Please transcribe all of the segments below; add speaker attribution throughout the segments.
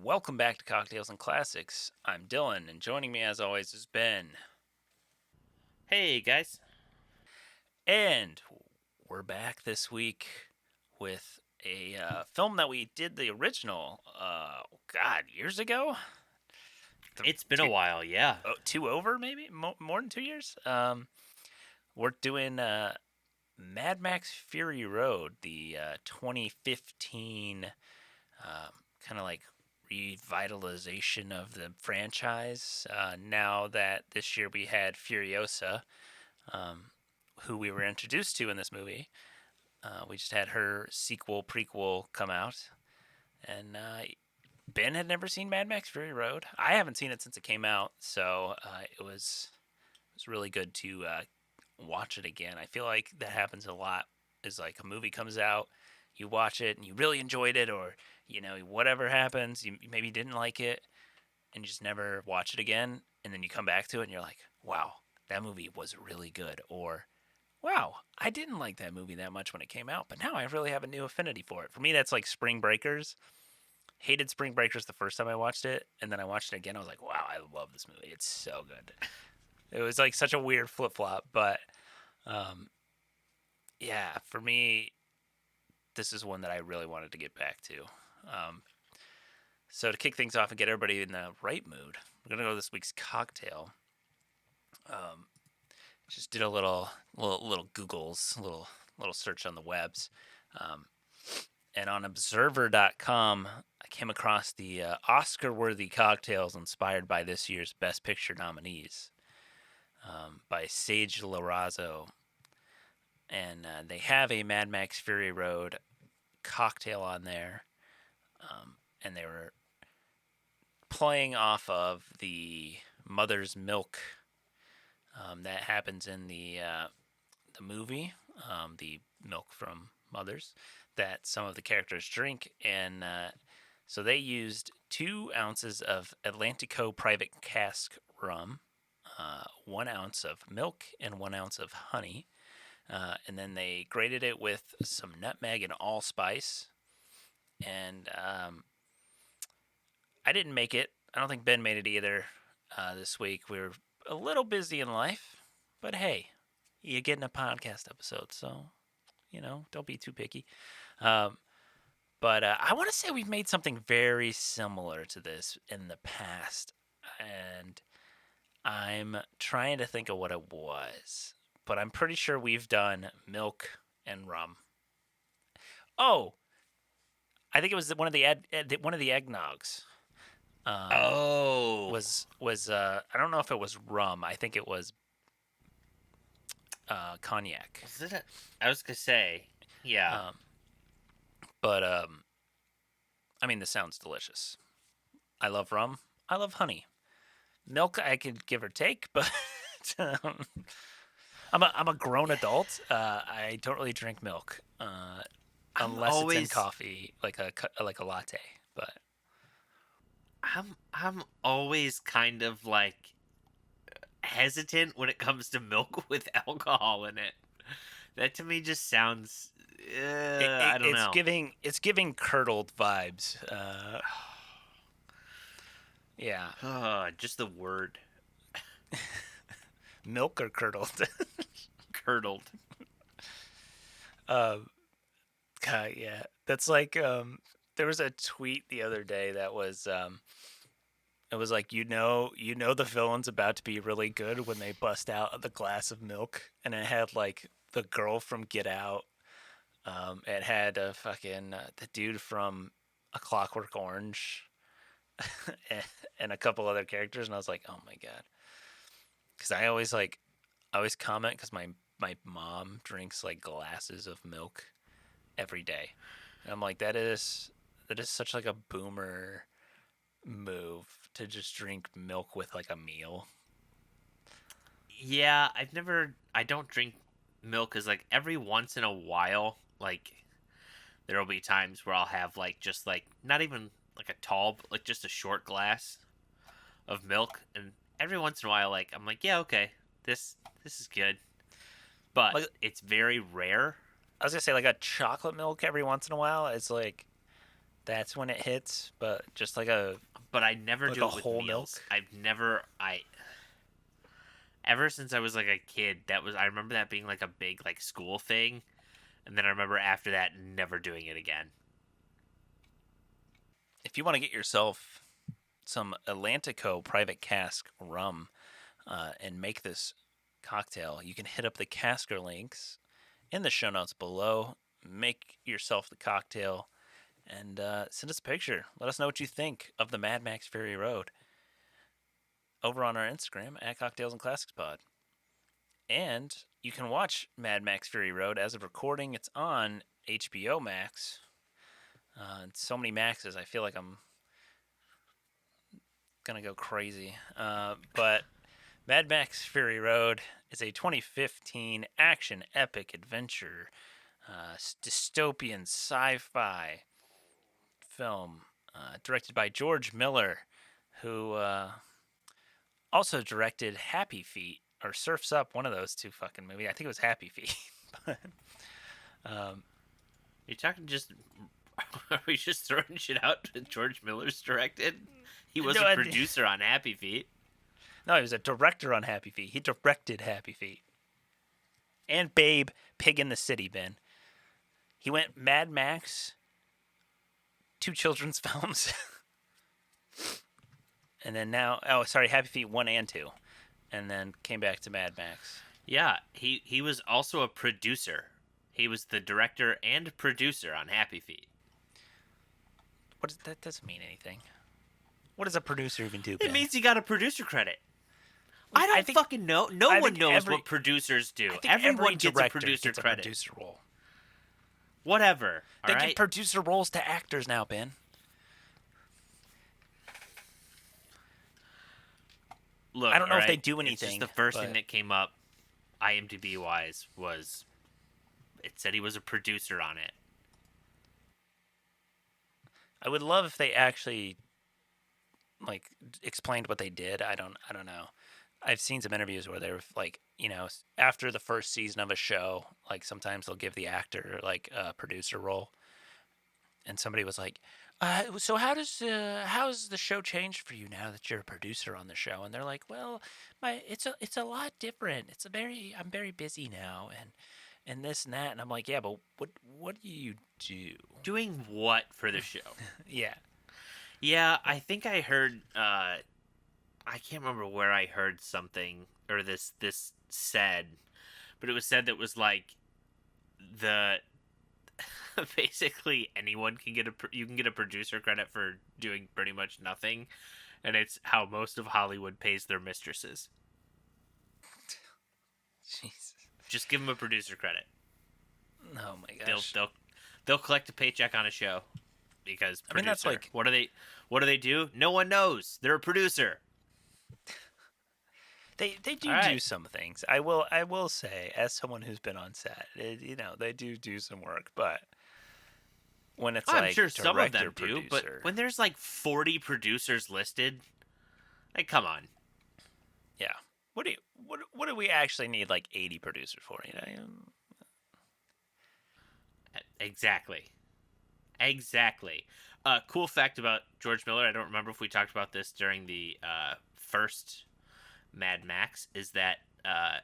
Speaker 1: welcome back to Cocktails and Classics. I'm Dylan, and joining me as always is Ben.
Speaker 2: Hey guys.
Speaker 1: And we're back this week with a film that we did the original, years ago?
Speaker 2: It's been a
Speaker 1: Two,
Speaker 2: while, yeah.
Speaker 1: two over, maybe? More than 2 years? We're doing Mad Max Fury Road, the 2015 kind of like revitalization of the franchise. Now that this year we had Furiosa, um, who we were introduced to in this movie. We just had her sequel, prequel come out. And Ben had never seen Mad Max Fury Road. I haven't seen it since it came out, so it was really good to watch it again. I feel like that happens a lot. Is like a movie comes out, you watch it and you really enjoyed it, or whatever happens, you maybe didn't like it, and you just never watch it again, and then you come back to it and you're like, wow, that movie was really good, or wow, I didn't like that movie that much when it came out, but now I really have a new affinity for it. For me, that's like Spring Breakers. Hated Spring Breakers the first time I watched it, and then I watched it again. I was like, wow, I love this movie. It's so good. It was like such a weird flip flop, but um, yeah, for me, this is one that I really wanted to get back to. Um, so to kick things off and get everybody in the right mood, we're gonna go to this week's cocktail. Um, just did a little Googles, little search on the webs, um, and on Observer.com, I came across the Oscar-worthy cocktails inspired by this year's Best Picture nominees, by Sage Lorazzo, and they have a Mad Max Fury Road cocktail on there, and they were playing off of the mother's milk that happens in the movie, the milk from mothers that some of the characters drink, and so they used 2 ounces of Atlantico Private Cask rum, 1 ounce of milk, and 1 ounce of honey, and then they grated it with some nutmeg and allspice, and I didn't make it. I don't think Ben made it either this week. We were a little busy in life, but hey, you're getting a podcast episode, so don't be too picky. Um, but I want to say we've made something very similar to this in the past, and I'm trying to think of what it was, but I'm pretty sure we've done milk and rum. Oh, I think it was one of the eggnogs. Um,
Speaker 2: Oh,
Speaker 1: was I don't know if it was rum. I think it was cognac.
Speaker 2: was it I was gonna say, yeah.
Speaker 1: Um, but I mean, this sounds delicious. I love rum. I love honey. Milk, I could give or take, but um, I'm a grown adult. I don't really drink milk
Speaker 2: I'm
Speaker 1: unless it's in
Speaker 2: always
Speaker 1: coffee, like a latte. But
Speaker 2: I'm always kind of like hesitant when it comes to milk with alcohol in it. That to me just sounds I don't
Speaker 1: it's
Speaker 2: know.
Speaker 1: giving curdled vibes. Yeah,
Speaker 2: Just the word
Speaker 1: milk or curdled.
Speaker 2: curdled.
Speaker 1: um, God, yeah, that's like there was a tweet the other day that was it was like the villain's about to be really good when they bust out the glass of milk, and it had like the girl from Get Out. It had a fucking the dude from A Clockwork Orange, and a couple other characters, and I was like, oh my god, because I always comment because my mom drinks like glasses of milk every day, and I'm like that is such like a boomer move to just drink milk with like a meal.
Speaker 2: Yeah, I don't drink milk as like every once in a while, like there will be times where I'll have like just like not even like a tall, but like just a short glass of milk, and every once in a while, like I'm like, yeah, okay, this is good, but
Speaker 1: Like
Speaker 2: it's very rare.
Speaker 1: I was gonna say, like a chocolate milk every once in a while. It's like That's when it hits, but just
Speaker 2: but I never
Speaker 1: like
Speaker 2: do
Speaker 1: a
Speaker 2: it with
Speaker 1: whole
Speaker 2: meals.
Speaker 1: milk.
Speaker 2: I've never I ever since I was like a kid, I remember that being like a big like school thing, and then I remember after that never doing it again.
Speaker 1: If you want to get yourself some Atlantico private cask rum and make this cocktail, you can hit up the casker links in the show notes below. Make yourself the cocktail and send us a picture. Let us know what you think of the Mad Max Fury Road over on our Instagram at Cocktails and Classics Pod. And you can watch Mad Max Fury Road as of recording. It's on HBO Max. So many Maxes. I feel like I'm gonna go crazy. But Mad Max Fury Road is a 2015 action epic adventure, dystopian sci-fi film directed by George Miller, who also directed Happy Feet or Surfs Up, one of those two fucking movies. I think it was Happy Feet. But,
Speaker 2: You're talking just are we just throwing shit out that George Miller's directed? He was
Speaker 1: no,
Speaker 2: a producer on Happy Feet.
Speaker 1: no, he was a director on Happy Feet. He directed Happy Feet and Babe, Pig in the City. Ben, he went Mad Max, two children's films, and then now, oh, sorry, Happy Feet 1 and 2, and then came back to Mad Max.
Speaker 2: Yeah, he was also a producer. He was the director and producer on Happy Feet.
Speaker 1: That doesn't mean anything. What does a producer even do, Ben?
Speaker 2: It means he got a producer credit. I don't fucking know. No one knows what producers do. Everyone gets a producer credit.
Speaker 1: Producer role.
Speaker 2: Whatever.
Speaker 1: They give producer roles to actors now, Ben.
Speaker 2: Look,
Speaker 1: I don't know if they do anything.
Speaker 2: It's just the first thing that came up, IMDb wise, was it said he was a producer on it.
Speaker 1: I would love if they actually like explained what they did. I don't know. I've seen some interviews where they're like, after the first season of a show, like sometimes they'll give the actor like a producer role, and somebody was like, "So how's the show changed for you now that you're a producer on the show?" And they're like, "Well, it's a lot different. I'm very busy now, and this and that." And I'm like, "Yeah, but what do you do?
Speaker 2: Doing what for the show?"
Speaker 1: Yeah.
Speaker 2: Yeah, I think I heard. I can't remember where I heard something or this said, but it was said that was like the basically anyone can get you can get a producer credit for doing pretty much nothing, and it's how most of Hollywood pays their mistresses.
Speaker 1: Jesus.
Speaker 2: Just give them a producer credit.
Speaker 1: Oh my gosh.
Speaker 2: They'll collect a paycheck on a show because producer.
Speaker 1: I mean, that's like,
Speaker 2: what do they do? No one knows. They're a producer.
Speaker 1: They do some things. I will say, as someone who's been on set, they do some work, but when it's
Speaker 2: I'm
Speaker 1: like
Speaker 2: sure some of them
Speaker 1: producer,
Speaker 2: do, but when there's like 40 producers listed, like come on.
Speaker 1: Yeah. What do we actually need like 80 producers for?
Speaker 2: Exactly. Cool fact about George Miller, I don't remember if we talked about this during the first Mad Max, is that I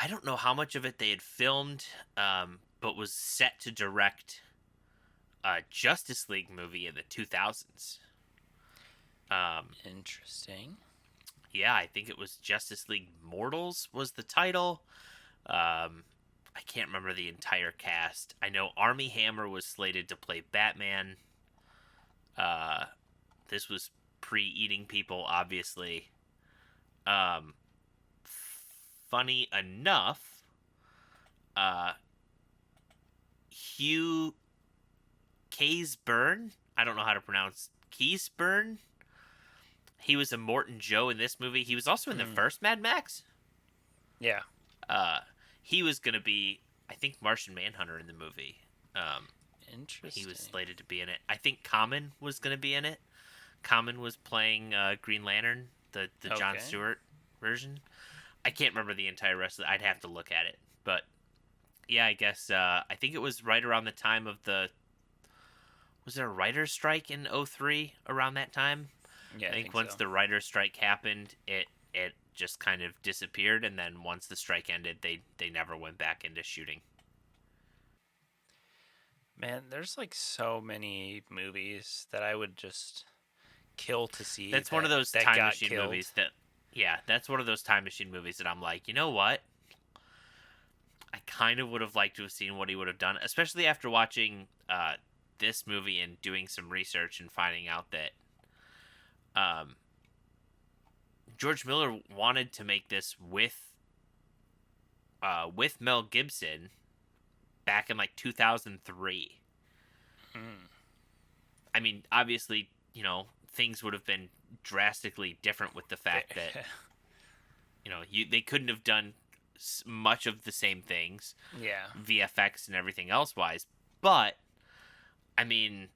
Speaker 2: don't know how much of it they had filmed, but was set to direct a Justice League movie in the 2000s.
Speaker 1: Interesting.
Speaker 2: Yeah, I think it was Justice League Mortals was the title. I can't remember the entire cast. I know Armie Hammer was slated to play Batman. This was pre-eating people, obviously. Funny enough, Hugh Keysburn, I don't know how to pronounce Keysburn. He was a Morton Joe in this movie. He was also in the first Mad Max.
Speaker 1: Yeah.
Speaker 2: He was going to be, I think, Martian Manhunter in the movie.
Speaker 1: Interesting.
Speaker 2: He was slated to be in it. I think Common was going to be in it. Common was playing Green Lantern, the Jon Stewart version. I can't remember the entire rest of it. I'd have to look at it. But, yeah, I guess, I think it was right around the time of the was there a writer's strike in '03 around that time?
Speaker 1: Yeah,
Speaker 2: I
Speaker 1: I
Speaker 2: think
Speaker 1: think so.
Speaker 2: once the writer's strike happened, it just kind of disappeared, and then once the strike ended, they never went back into shooting.
Speaker 1: Man, there's like so many movies that I would just kill to see
Speaker 2: That's one of those
Speaker 1: that
Speaker 2: time
Speaker 1: got
Speaker 2: machine
Speaker 1: killed.
Speaker 2: movies that, yeah, that's one of those time machine movies that I'm like, you know what? I kind of would have liked to have seen what he would have done, especially after watching this movie and doing some research and finding out that um, George Miller wanted to make this with Mel Gibson back in like 2003.
Speaker 1: Mm.
Speaker 2: I mean, obviously, things would have been drastically different with the fact that they couldn't have done much of the same things,
Speaker 1: Yeah.
Speaker 2: VFX and everything else wise. But I mean,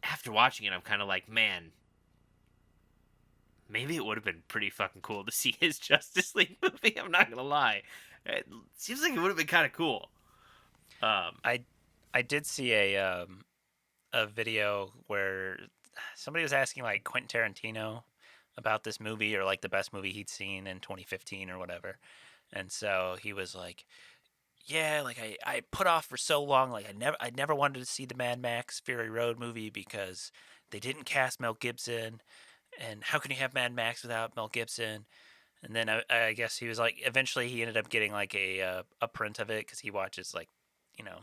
Speaker 2: after watching it, I'm kind of like, man, maybe it would have been pretty fucking cool to see his Justice League movie. I'm not gonna lie, it seems like it would have been kind of cool. Um,
Speaker 1: I I did see a video where somebody was asking like Quentin Tarantino about this movie or like the best movie he'd seen in 2015 or whatever. And so he was like, "Yeah, like I put off for so long like I never wanted to see the Mad Max Fury Road movie because they didn't cast Mel Gibson and how can you have Mad Max without Mel Gibson?" And then I guess he was like eventually he ended up getting like a print of it cuz he watches like, you know,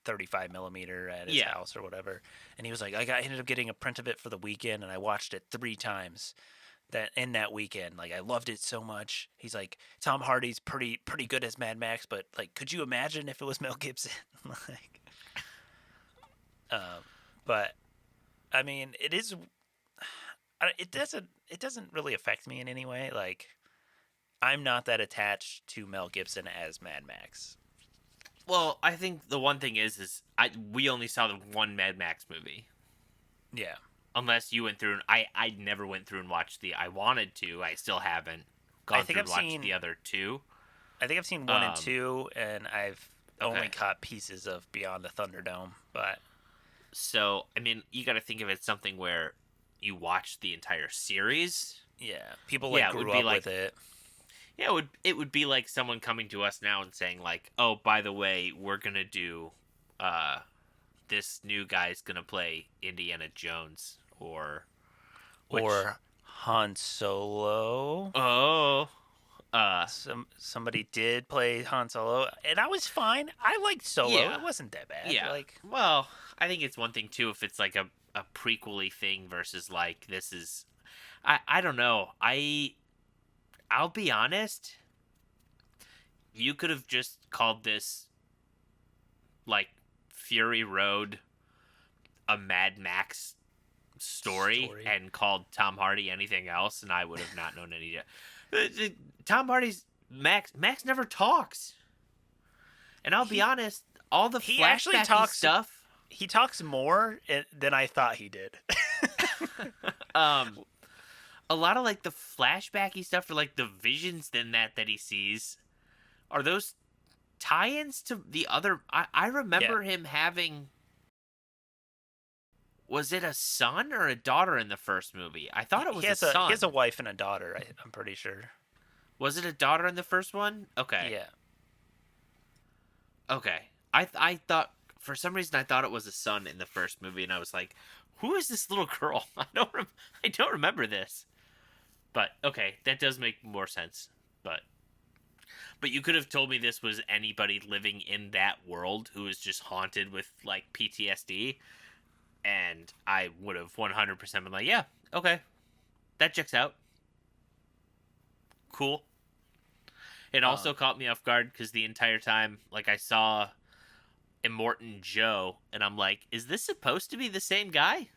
Speaker 1: 35 millimeter at his
Speaker 2: yeah.
Speaker 1: house or whatever. And he was like, I ended up getting a print of it for the weekend, and I watched it 3 times that in that weekend. Like I loved it so much. He's like, Tom Hardy's pretty good as Mad Max, but like, could you imagine if it was Mel Gibson? like, um, but I mean, it is. It doesn't really affect me in any way. Like I'm not that attached to Mel Gibson as Mad Max.
Speaker 2: Well, I think the one thing is we only saw the one Mad Max movie.
Speaker 1: Yeah.
Speaker 2: Unless you went through and I never went through and watched the I wanted to. I still haven't
Speaker 1: I
Speaker 2: gone
Speaker 1: think
Speaker 2: through
Speaker 1: I've
Speaker 2: and watched
Speaker 1: seen
Speaker 2: the other two.
Speaker 1: I think I've seen one and
Speaker 2: Um,
Speaker 1: two, and I've only
Speaker 2: okay.
Speaker 1: caught pieces of Beyond the Thunderdome. But
Speaker 2: So, I mean, you got to think of it something where you watch the entire series.
Speaker 1: yeah, people like
Speaker 2: Yeah, it would
Speaker 1: grew
Speaker 2: be
Speaker 1: up
Speaker 2: like
Speaker 1: with it.
Speaker 2: it would be like someone coming to us now and saying like, "Oh, by the way, we're going to do uh this new guy's going to play Indiana Jones or which
Speaker 1: Or Han Solo.
Speaker 2: oh, uh
Speaker 1: Somebody did play Han Solo, and I was fine. I liked Solo.
Speaker 2: yeah.
Speaker 1: It wasn't that bad.
Speaker 2: Yeah.
Speaker 1: Like
Speaker 2: Well, I think it's one thing too if it's like a prequely thing versus like this is I don't know. I'll be honest, you could have just called this like Fury Road a Mad Max story
Speaker 1: story.
Speaker 2: and called Tom Hardy anything else and I would have not known any Tom Hardy's Max never talks. And I'll be
Speaker 1: He
Speaker 2: honest, all the
Speaker 1: he actually
Speaker 2: flashbacky
Speaker 1: talks.
Speaker 2: stuff
Speaker 1: He talks more than I thought he did.
Speaker 2: um a lot of like the flashbacky stuff or like the visions then that he sees are those tie-ins to the other I
Speaker 1: yeah,
Speaker 2: remember him having was it a son or a daughter in the first movie? I thought it
Speaker 1: he
Speaker 2: was a
Speaker 1: has a
Speaker 2: son.
Speaker 1: wife and a daughter. I'm pretty sure.
Speaker 2: Was it a daughter in the first one? Okay.
Speaker 1: Yeah.
Speaker 2: Okay. I thought for some reason I thought it was a son in the first movie and I was like, "Who is this little girl?" I don't remember this. But okay, that does make more sense. But you could have told me this was anybody living in that world who is just haunted with like PTSD, and I would have 100% been like, yeah, okay, that checks out. Cool. It
Speaker 1: Um.
Speaker 2: also caught me off guard because the entire time, like, I saw Immortan Joe, and I'm like, is this supposed to be the same guy?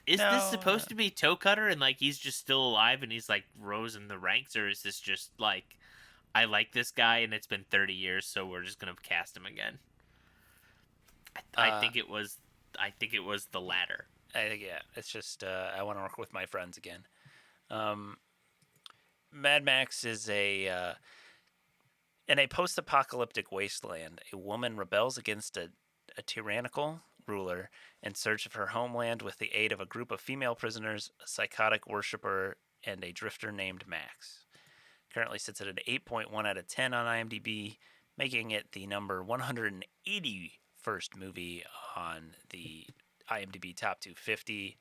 Speaker 2: Is this
Speaker 1: No.
Speaker 2: supposed to be Toe Cutter and like he's just still alive and he's like rose in the ranks, or is this just like I like this guy and it's been 30 years, so we're just gonna cast him again? I
Speaker 1: Uh.
Speaker 2: think it was I think it was the latter.
Speaker 1: I think yeah. It's just I want to work with my friends again. Um. Mad Max is a in a post-apocalyptic wasteland. A woman rebels against a tyrannical ruler in search of her homeland with the aid of a group of female prisoners, a psychotic worshiper, and a drifter named Max. Currently sits at an 8.1 out of 10 on IMDb, making it the number 181st movie on the IMDb Top 250.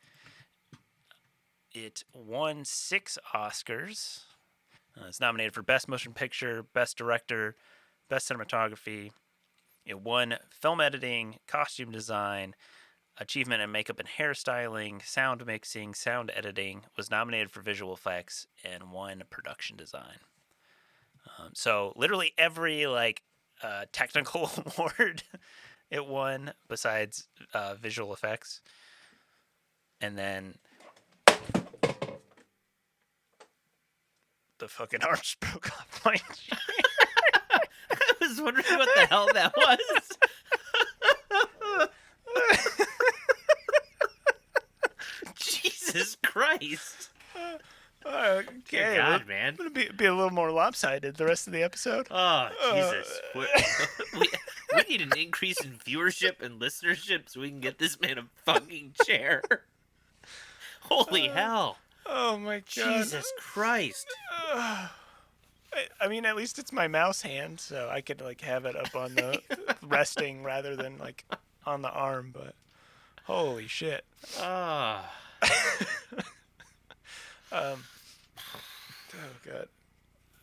Speaker 1: It won 6 Oscars. It's nominated for Best Motion Picture, Best Director, Best Cinematography. It won Film Editing, Costume Design, Achievement in Makeup and Hairstyling, Sound Mixing, Sound Editing, was nominated for Visual Effects, and won Production Design. So literally every technical award it won besides visual effects. And then the fucking arch broke off my chair.
Speaker 2: I was wondering what the hell that was. Jesus Christ.
Speaker 1: Okay,
Speaker 2: Dear God, man.
Speaker 1: I'm going to be a little more lopsided the rest of the episode.
Speaker 2: Oh, Jesus. We need an increase in viewership and listenership so we can get this man a fucking chair. Holy hell.
Speaker 1: Oh my God.
Speaker 2: Jesus Christ.
Speaker 1: I mean, at least it's my mouse hand, so I could have it up on the resting rather than on the arm, but holy shit.
Speaker 2: Oh.
Speaker 1: Oh God.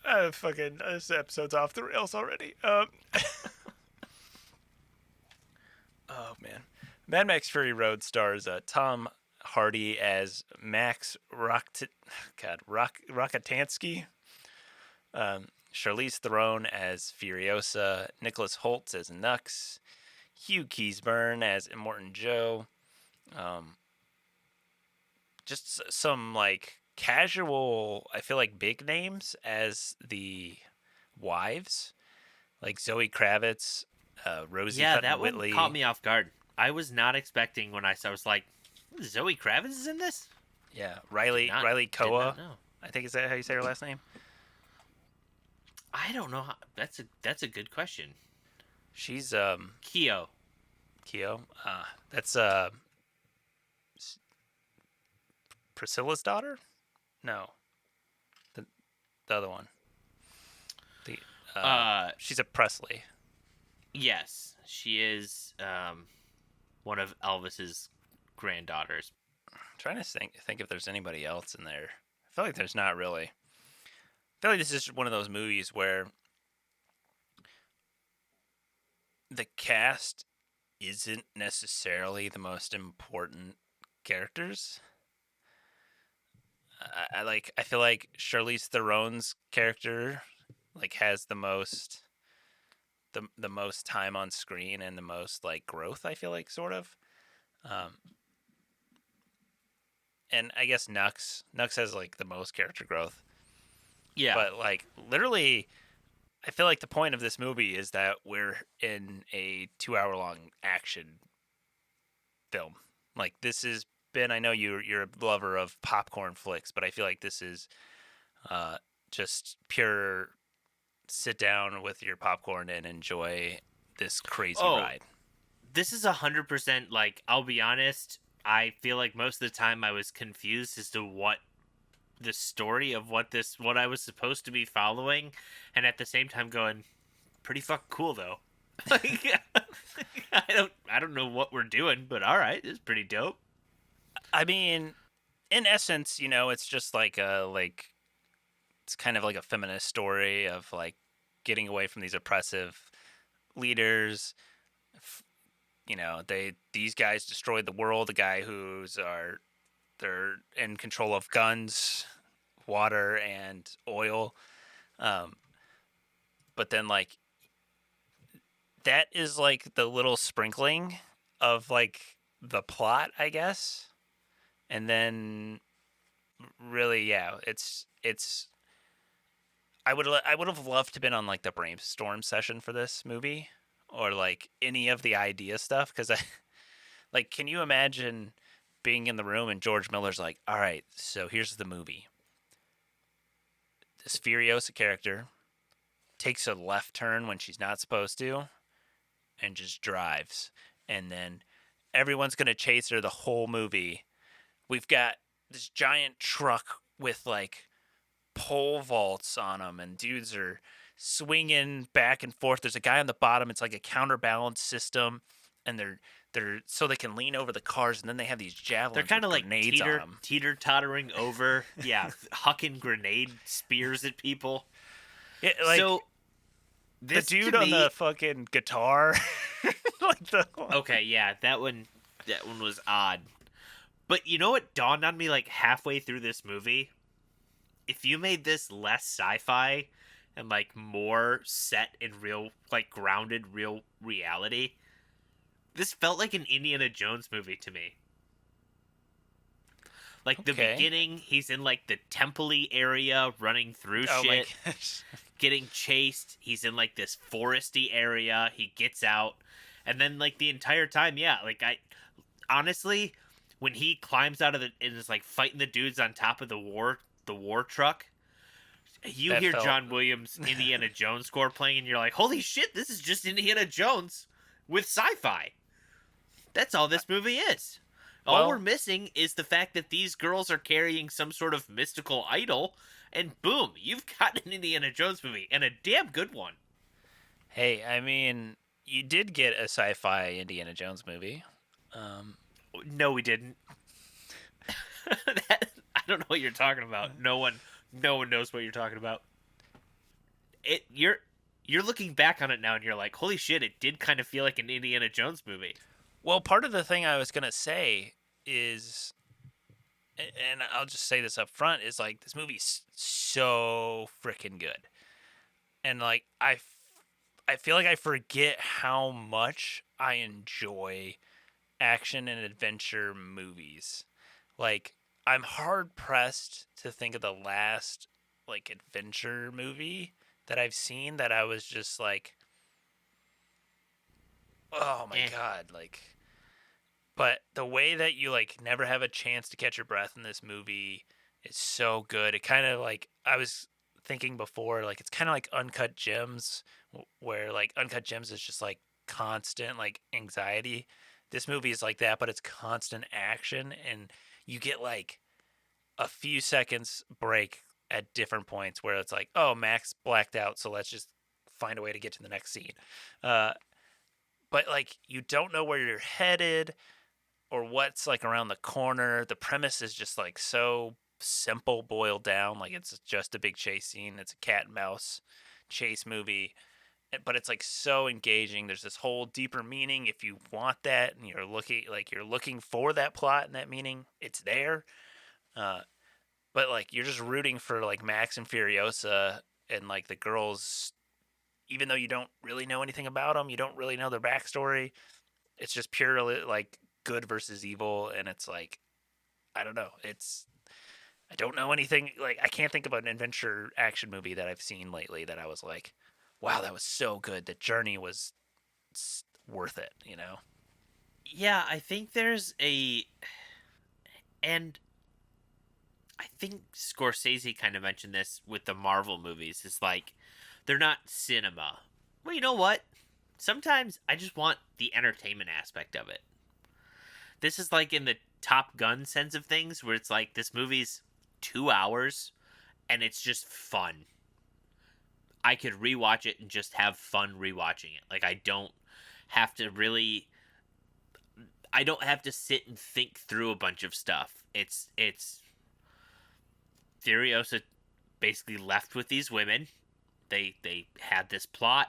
Speaker 1: This episode's off the rails already. Oh man. Mad Max Fury Road stars Tom Hardy as Max Rockatansky, Charlize Theron as Furiosa, Nicholas Holtz as Nux, Hugh Keysburn as Immortan Joe. Just some casual, I feel big names as the wives, like Zoe Kravitz, Rosie Cotton-Whitley.
Speaker 2: One caught me off guard. I was not expecting when I saw. I was like, Zoe Kravitz is in this.
Speaker 1: Yeah, Riley Koa. I think is that how you say her last name?
Speaker 2: I don't know. That's a good question.
Speaker 1: She's
Speaker 2: Keo.
Speaker 1: That's Priscilla's daughter? No. The other one. She's a Presley.
Speaker 2: Yes, she is one of Elvis's granddaughters.
Speaker 1: I'm trying to think if there's anybody else in there. I feel like there's not really. I feel like this is one of those movies where the cast isn't necessarily the most important characters. I feel like Charlize Theron's character has the most the most time on screen and the most growth, I feel sort of. And I guess Nux has the most character growth.
Speaker 2: Yeah.
Speaker 1: But literally I feel like the point of this movie is that we're in a 2-hour-long action film. This has been, I know you're a lover of popcorn flicks, but I feel like this is just pure sit down with your popcorn and enjoy this crazy ride.
Speaker 2: This is 100% I'll be honest, I feel like most of the time I was confused as to what the story of what I was supposed to be following, and at the same time going, pretty fucking cool though. I don't know what we're doing, but all right, it's pretty dope.
Speaker 1: I mean, in essence, it's just it's kind of a feminist story of getting away from these oppressive leaders. These guys destroyed the world. The guy they're in control of guns, water, and oil. But then that is the little sprinkling of the plot, I guess. And then really, yeah, it's I would have loved to have been on the brainstorm session for this movie, or any of the idea stuff, because I can you imagine being in the room and George Miller's all right, so here's the movie. This Furiosa character takes a left turn when she's not supposed to and just drives, and then everyone's gonna chase her the whole movie. We've got this giant truck with like pole vaults on them, and dudes are swinging back and forth. There's a guy on the bottom. It's like a counterbalance system, and they're so they can lean over the cars, and then they have these
Speaker 2: They're
Speaker 1: javelins
Speaker 2: kind
Speaker 1: with
Speaker 2: of like
Speaker 1: grenades on them.
Speaker 2: teeter tottering over, yeah, hucking grenade spears at people.
Speaker 1: Yeah, like
Speaker 2: So
Speaker 1: the
Speaker 2: this to
Speaker 1: dude on the
Speaker 2: me,
Speaker 1: fucking guitar, like the
Speaker 2: okay, yeah, that one was odd. But you know what dawned on me like halfway through this movie? If you made this less sci-fi and like more set in real, like grounded real reality, this felt like an Indiana Jones movie to me. Like the
Speaker 1: okay.
Speaker 2: beginning, he's in like the temple-y area running through
Speaker 1: Oh my
Speaker 2: shit,
Speaker 1: gosh.
Speaker 2: getting chased. He's in like this foresty area. He gets out. And then like the entire time, yeah, like I honestly, when he climbs out of the and is like fighting the dudes on top of the war truck, you
Speaker 1: That
Speaker 2: hear
Speaker 1: felt
Speaker 2: John Williams' Indiana Jones score playing, and you're like, holy shit, this is just Indiana Jones with sci-fi. That's all this movie is. All we're
Speaker 1: well.
Speaker 2: missing is the fact that these girls are carrying some sort of mystical idol, and boom, you've got an Indiana Jones movie, and a damn good one.
Speaker 1: Hey, I mean, you did get a sci-fi Indiana Jones movie. Um,
Speaker 2: No, we didn't. I don't know what you're talking about. No one knows what you're talking about. It you're looking back on it now, and you're like, holy shit, it did kind of feel like an Indiana Jones movie.
Speaker 1: well, part of the thing I was gonna say is, and I'll just say this up front, is like this movie's so freaking good, and like I feel like I forget how much I enjoy action and adventure movies. Like I'm hard pressed to think of the last like adventure movie that I've seen that I was just like, oh my
Speaker 2: Eh.
Speaker 1: god, like. But the way that you like never have a chance to catch your breath in this movie is so good. It kind of like I was thinking before, like it's kind of like Uncut Gems, where like Uncut Gems is just like constant like anxiety. This movie is like that, but it's constant action, and you get like a few seconds break at different points where it's like, oh, Max blacked out, so let's just find a way to get to the next scene. Uh, but like you don't know where you're headed or what's like around the corner. The premise is just like so simple boiled down. Like it's just a big chase scene. It's a cat and mouse chase movie, but it's like so engaging. There's this whole deeper meaning if you want that, and you're looking for that plot and that meaning. It's there. Uh, but like you're just rooting for like Max and Furiosa and like the girls, even though you don't really know anything about them, you don't really know their backstory. It's just purely like good versus evil, and it's like I don't know. I don't know anything. Like I can't think of an adventure action movie that I've seen lately that I was like, wow, that was so good. The journey was worth it. You know?
Speaker 2: Yeah, I think there's a and I think Scorsese kind of mentioned this with the Marvel movies. It's like they're not cinema. Well, you know what? Sometimes I just want the entertainment aspect of it. This is like in the Top Gun sense of things, where it's like this movie's 2 hours and it's just fun. I could rewatch it and just have fun rewatching it. Like have to really I don't have to sit and think through a bunch of stuff. It's Furiosa basically left with these women. They had this plot.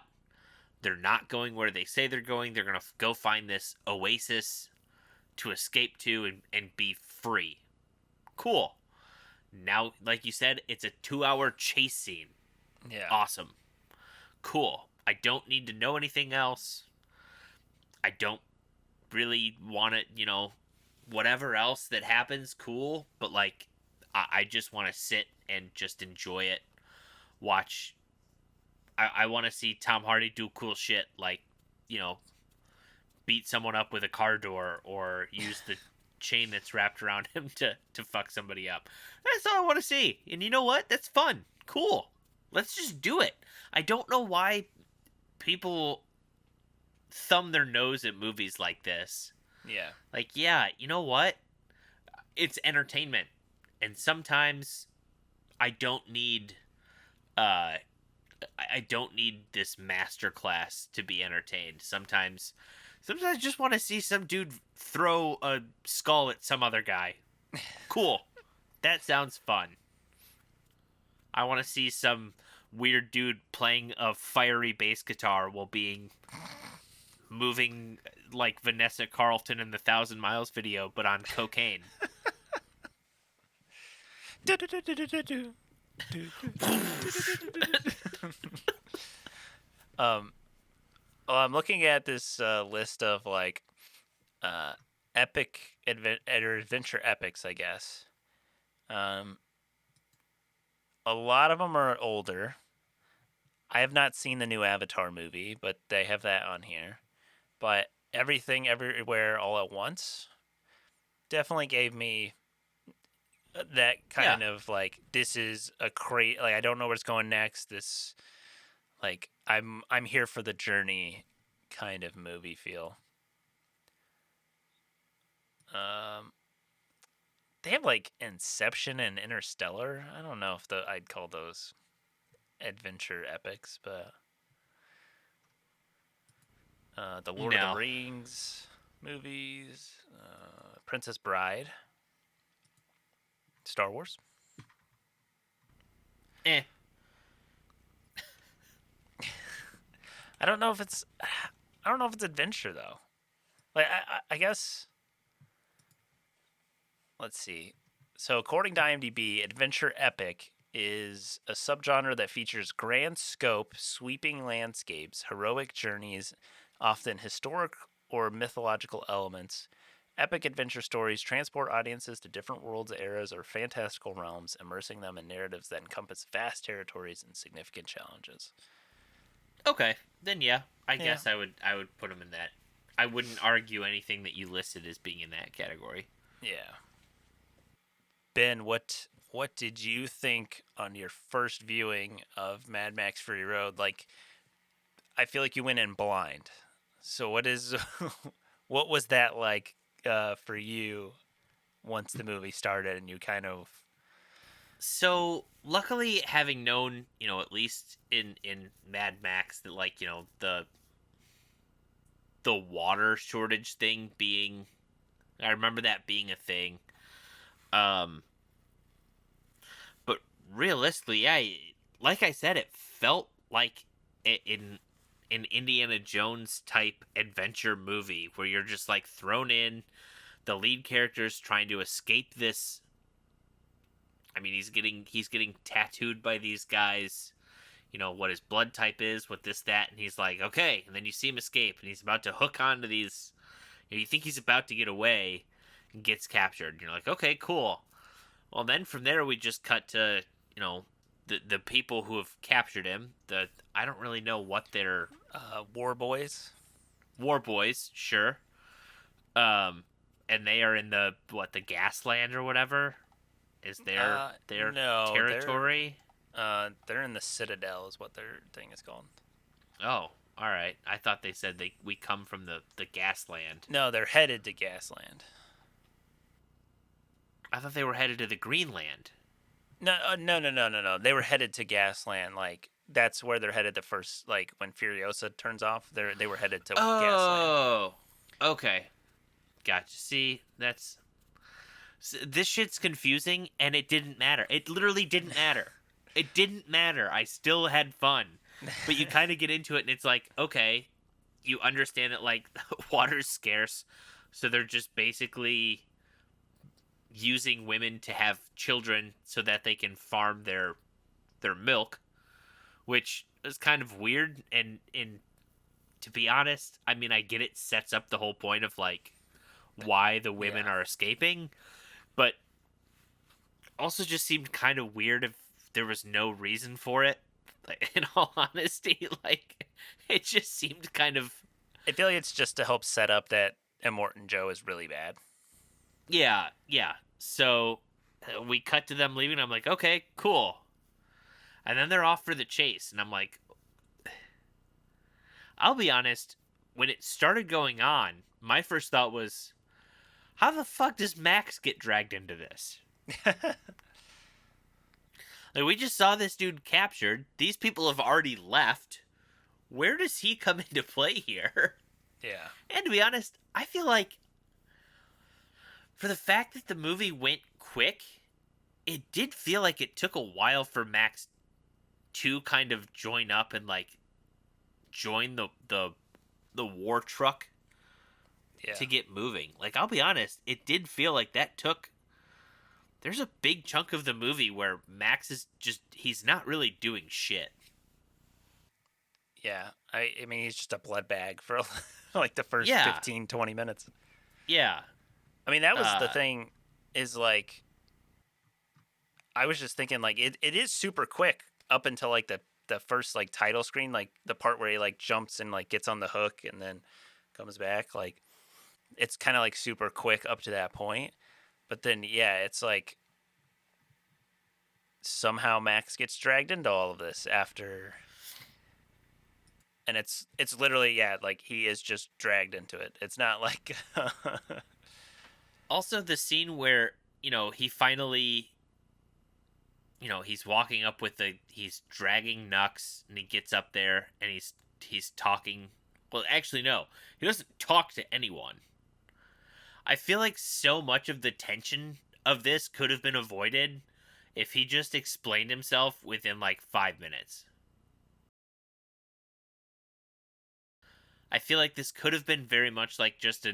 Speaker 2: They're not going where they say they're going. They're gonna go find this oasis to escape to and be free. Cool. Now, like you said, it's a 2 hour chase scene.
Speaker 1: Yeah.
Speaker 2: Awesome. Cool. I don't need to know anything else. I don't really want it, whatever else that happens, cool. But, like, I just want to sit and just enjoy it. Watch. I want to see Tom Hardy do cool shit, like, beat someone up with a car door or use the chain that's wrapped around him to fuck somebody up. That's all I want to see. And you know what? That's fun. Cool. Let's just do it. I don't know why people thumb their nose at movies like this.
Speaker 1: Yeah.
Speaker 2: Like, yeah, you know what? It's entertainment. And sometimes I don't need uh I don't need this masterclass to be entertained. Sometimes I just want to see some dude throw a skull at some other guy. Cool. That sounds fun. I want to see some weird dude playing a fiery bass guitar while being moving like Vanessa Carlton in the Thousand Miles video, but on cocaine.
Speaker 1: um, well, I'm looking at this list of like uh, epic adventure epics, I guess. Um, a lot of them are older. I have not seen the new Avatar movie, but they have that on here. But Everything Everywhere All at Once definitely gave me that
Speaker 2: Yeah.
Speaker 1: kind of like, this is a great, like, I don't know where it's going next. This, like, I'm here for the journey kind of movie feel. Um, they have like Inception and Interstellar. I don't know if I'd call those adventure epics, but the Lord of the
Speaker 2: No.
Speaker 1: Rings movies, Princess Bride, Star Wars.
Speaker 2: Eh.
Speaker 1: I don't know if it's I don't know if it's adventure though. Like I guess let's see. So according to IMDb, adventure epic is a subgenre that features grand scope, sweeping landscapes, heroic journeys, often historic or mythological elements. Epic adventure stories transport audiences to different worlds, eras, or fantastical realms, immersing them in narratives that encompass vast territories and significant challenges.
Speaker 2: Okay. Then yeah, I
Speaker 1: Yeah.
Speaker 2: guess I would put them in that. I wouldn't argue anything that you listed as being in that category.
Speaker 1: Yeah. Ben, what did you think on your first viewing of Mad Max Fury Road? Like, I feel like you went in blind. So what is what was that like for you once the movie started and you kind of
Speaker 2: So luckily, having known, at least in Mad Max, that like the water shortage thing being, I remember that being a thing. Um, but realistically, yeah, like I said, it felt like in an Indiana Jones type adventure movie where you're just like thrown in. The lead character's trying to escape this. I mean, he's getting tattooed by these guys. What his blood type is, what this, that, and he's like, okay. And then you see him escape, and he's about to hook onto these. You think he's about to get away, and gets captured. And you're like, okay, cool. Well, then from there we just cut to the people who have captured him. I don't really know what they're
Speaker 1: war boys.
Speaker 2: war boys, sure. Um, and they are in the Gasland or whatever is their
Speaker 1: No,
Speaker 2: territory.
Speaker 1: they're in the Citadel is what their thing is called.
Speaker 2: Oh, all right. I thought they said we come from the Gasland.
Speaker 1: No, they're headed to Gasland.
Speaker 2: I thought they were headed to the Greenland.
Speaker 1: No, no. They were headed to Gasland. Like that's where they're headed. The first, like when Furiosa turns off, they were headed to Gasland.
Speaker 2: Oh, okay. Gotcha. See, this shit's confusing, and it didn't matter. It literally didn't matter. It didn't matter. I still had fun. But you kind of get into it, and it's like, okay, you understand that, like, water's scarce, so they're just basically using women to have children so that they can farm their milk, which is kind of weird. And to be honest, I mean, I get it sets up the whole point of, like, why the women
Speaker 1: Yeah.
Speaker 2: are escaping, but also just seemed kind of weird if there was no reason for it. Like, in all honesty, like it just seemed kind of
Speaker 1: I feel like it's just to help set up that Immortan Joe is really bad.
Speaker 2: yeah. So we cut to them leaving. I'm like, okay, cool. And then they're off for the chase, and I'm like, I'll be honest. when it started going on, my first thought was, how the fuck does Max get dragged into this? Like, we just saw this dude captured. These people have already left. Where does he come into play here?
Speaker 1: Yeah.
Speaker 2: And to be honest, I feel like for the fact that the movie went quick, it did feel like it took a while for Max to kind of join up and like join the war truck
Speaker 1: Yeah.
Speaker 2: to get moving. Like, I'll be honest, it did feel like that took. There's a big chunk of the movie where Max is just, he's not really doing shit.
Speaker 1: Yeah. I mean, he's just a blood bag for like the first
Speaker 2: Yeah,
Speaker 1: 15, 20 minutes.
Speaker 2: yeah.
Speaker 1: I mean, that was the
Speaker 2: Uh,
Speaker 1: thing is like, I was just thinking like it is super quick up until like the first like title screen, like the part where he like jumps and like gets on the hook and then comes back. Like it's kind of like super quick up to that point. But then yeah, it's like somehow Max gets dragged into all of this after, and it's literally yeah, like he is just dragged into it. It's not like
Speaker 2: Also, the scene where, he finally, he's walking up with he's dragging Nux and he gets up there and he's talking. Well, actually, no, he doesn't talk to anyone. I feel like so much of the tension of this could have been avoided if he just explained himself within like 5 minutes. I feel like this could have been very much like just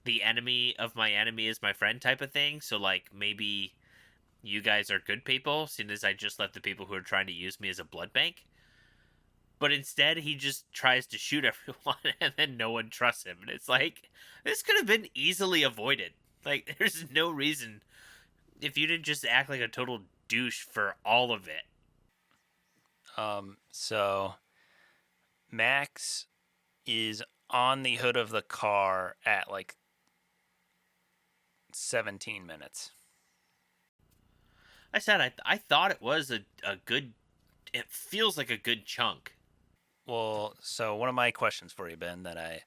Speaker 2: the enemy of my enemy is my friend type of thing. So like maybe you guys are good people, seeing as I just left the people who are trying to use me as a blood bank. But instead, he just tries to shoot everyone, and then no one trusts him. And it's like, this could have been easily avoided. Like, there's no reason if you didn't just act like a total douche for all of it.
Speaker 1: so Max is on the hood of the car at like 17 minutes.
Speaker 2: I said I thought it was a good. It feels like a good chunk.
Speaker 1: Well, so one of my questions for you, Ben, that I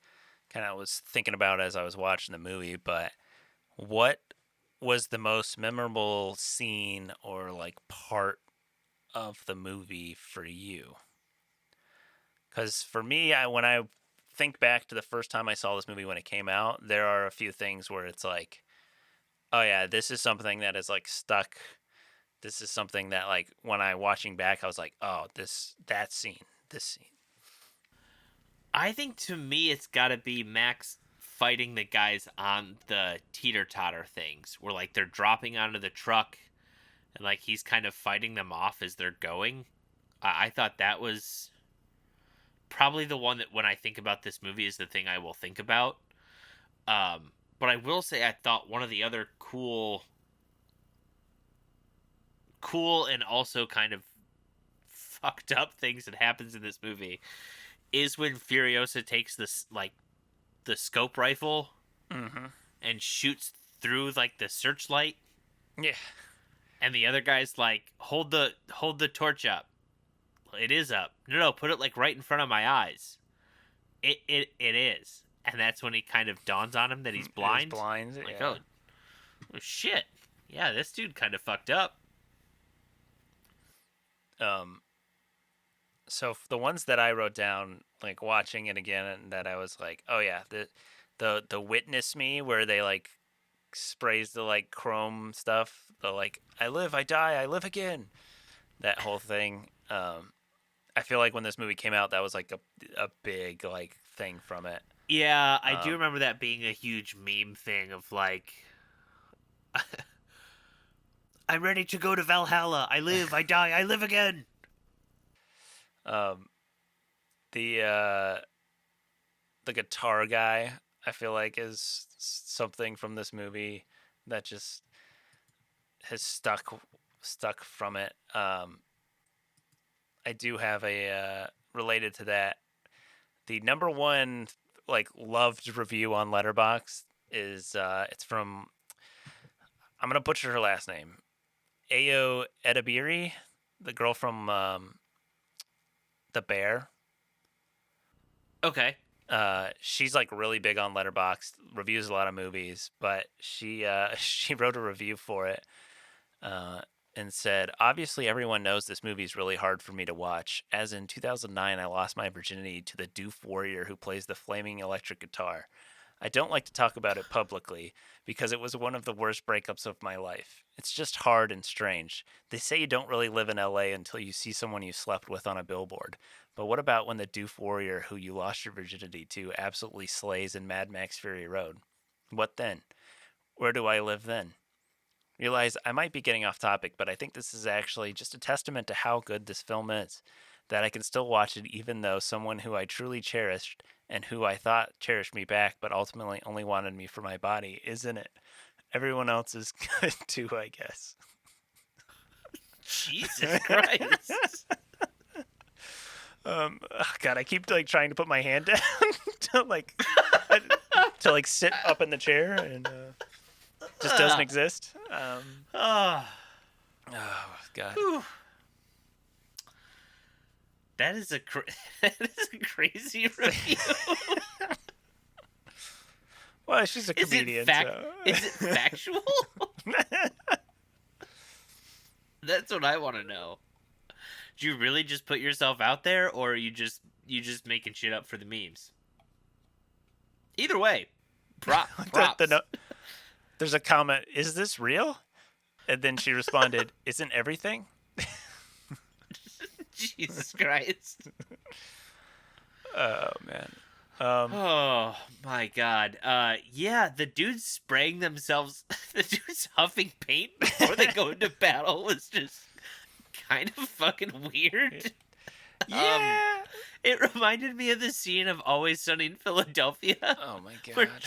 Speaker 1: kind of was thinking about as I was watching the movie, but what was the most memorable scene or like part of the movie for you? Because for me, when I think back to the first time I saw this movie when it came out, there are a few things where it's like, oh yeah, this is something that is like stuck. This is something that like when I watching back, I was like, oh, that scene, this scene.
Speaker 2: I think to me, it's got to be Max fighting the guys on the teeter totter things, where like they're dropping onto the truck, and like he's kind of fighting them off as they're going. I thought that was probably the one that when I think about this movie is the thing I will think about. But I will say I thought one of the other cool and also kind of fucked up things that happens in this movie is when Furiosa takes this like the scope rifle
Speaker 1: Mm-hmm.
Speaker 2: and shoots through like the searchlight,
Speaker 1: Yeah.
Speaker 2: and the other guy's like, hold the torch up. It is up. No, put it like right in front of my eyes. It is. And that's when he kind of dawns on him that he's
Speaker 1: Is
Speaker 2: blind.
Speaker 1: blind.
Speaker 2: Like,
Speaker 1: Yeah.
Speaker 2: oh shit. Yeah, this dude kind of fucked up.
Speaker 1: Um. So the ones that I wrote down, like watching it again, and that I was like, oh yeah, the witness me where they like sprays the like chrome stuff, the like I live, I die, I live again, that whole thing. I feel like when this movie came out, that was like a big like thing from it.
Speaker 2: Yeah, I do
Speaker 1: Um,
Speaker 2: remember that being a huge meme thing of like, I'm ready to go to Valhalla. I live, I die, I live again.
Speaker 1: um, the the guitar guy, I feel like is something from this movie that just has stuck from it. I do have a related to that. The number one like loved review on Letterbox is it's from, I'm gonna butcher her last name, Ayo Edebiri, the girl from The Bear.
Speaker 2: Okay.
Speaker 1: She's like really big on Letterboxd, reviews a lot of movies, but she she wrote a review for it, uh, and said, "Obviously, everyone knows this movie is really hard for me to watch. As in 2009, I lost my virginity to the Doof warrior who plays the flaming electric guitar. I don't like to talk about it publicly because it was one of the worst breakups of my life. It's just hard and strange. They say you don't really live in LA until you see someone you slept with on a billboard. But what about when the doof warrior who you lost your virginity to absolutely slays in Mad Max Fury Road? What then? Where do I live then?" Realize I might be getting off topic, but I think this is actually just a testament to how good this film is. That I can still watch it even though someone who I truly cherished and who I thought cherished me back but ultimately only wanted me for my body is in it. Everyone else is good too, I guess.
Speaker 2: Jesus Christ.
Speaker 1: God, I keep like trying to put my hand down to like uh, to like sit up in the chair and just doesn't exist.
Speaker 2: Oh,
Speaker 1: Oh God.
Speaker 2: whew. That is a that is a crazy review.
Speaker 1: Well, she's a
Speaker 2: Is it
Speaker 1: comedian, so.
Speaker 2: Is it factual? That's what I want to know. Do you really just put yourself out there, or are you just making shit up for the memes? Either way,
Speaker 1: the
Speaker 2: props.
Speaker 1: there's a comment, "Is this real?" And then she responded, "Isn't everything?"
Speaker 2: Jesus Christ.
Speaker 1: Oh man. Um,
Speaker 2: Oh my god. Yeah, the dudes spraying themselves, the dudes huffing paint before they go into battle was just kind of fucking weird. Um,
Speaker 1: yeah.
Speaker 2: it reminded me of the scene of Always Sunny in Philadelphia,
Speaker 1: Oh my
Speaker 2: where
Speaker 1: god.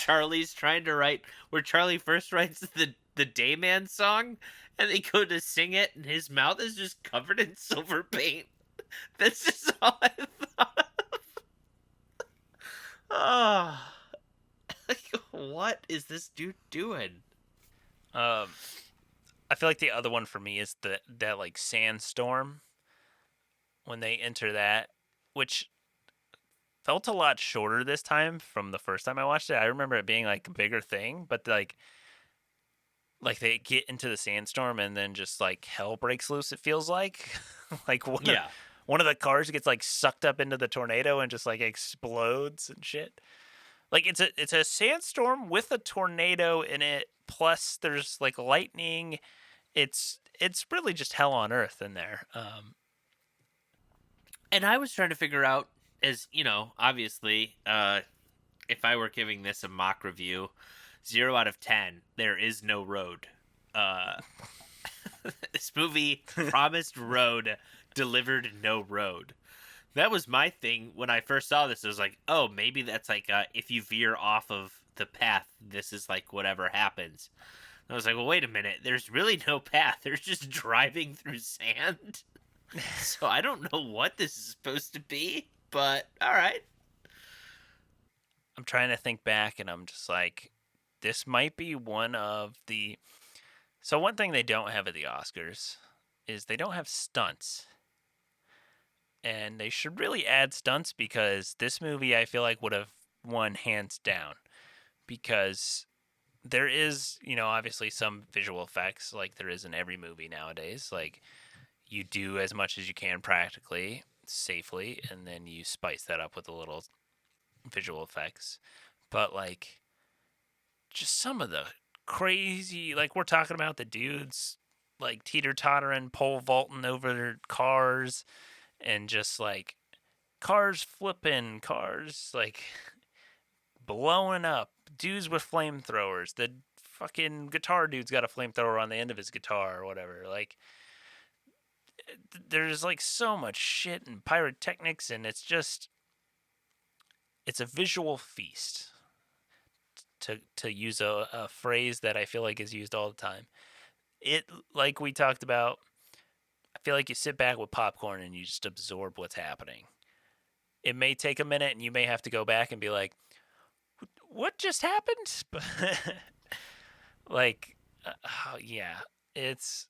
Speaker 2: where Charlie first writes the Dayman song, and they go to sing it, and his mouth is just covered in silver paint. That's just all I thought. Oh, like, what is this dude doing?
Speaker 1: Um, I feel like the other one for me is that like sandstorm when they enter that, which felt a lot shorter this time from the first time I watched it. I remember it being like a bigger thing, but like they get into the sandstorm and then just like hell breaks loose. It feels like like
Speaker 2: Yeah.
Speaker 1: one of the cars gets like sucked up into the tornado and just like explodes and shit. Like it's a sandstorm with a tornado in it. Plus there's like lightning. It's really just hell on earth in there.
Speaker 2: And I was trying to figure out, as you know, obviously, if I were giving this a mock review, 0 out of 10, there is no road. Uh, this movie promised road, delivered no road. That was my thing when I first saw this. I was like, oh, maybe that's like if you veer off of the path, this is like whatever happens. And I was like, well, wait a minute. There's really no path. There's just driving through sand. So I don't know what this is supposed to be, but all right.
Speaker 1: I'm trying to think back, and I'm just like, this might be one of the. So one thing they don't have at the Oscars is they don't have stunts, and they should really add stunts because this movie I feel like would have won hands down because there is, obviously some visual effects like there is in every movie nowadays. Like you do as much as you can practically, safely, and then you spice that up with a little visual effects. But like just some of the crazy, like we're talking about the dudes like teeter tottering, pole vaulting over their cars, and just like cars flipping, cars like blowing up, dudes with flamethrowers. The fucking guitar dude's got a flamethrower on the end of his guitar or whatever. Like there's like so much shit and pyrotechnics, and it's a visual feast. To use a phrase that I feel like is used all the time. It like we talked about. I feel like you sit back with popcorn and you just absorb what's happening. It may take a minute, and you may have to go back and be like, "What just happened?" But like, yeah, it's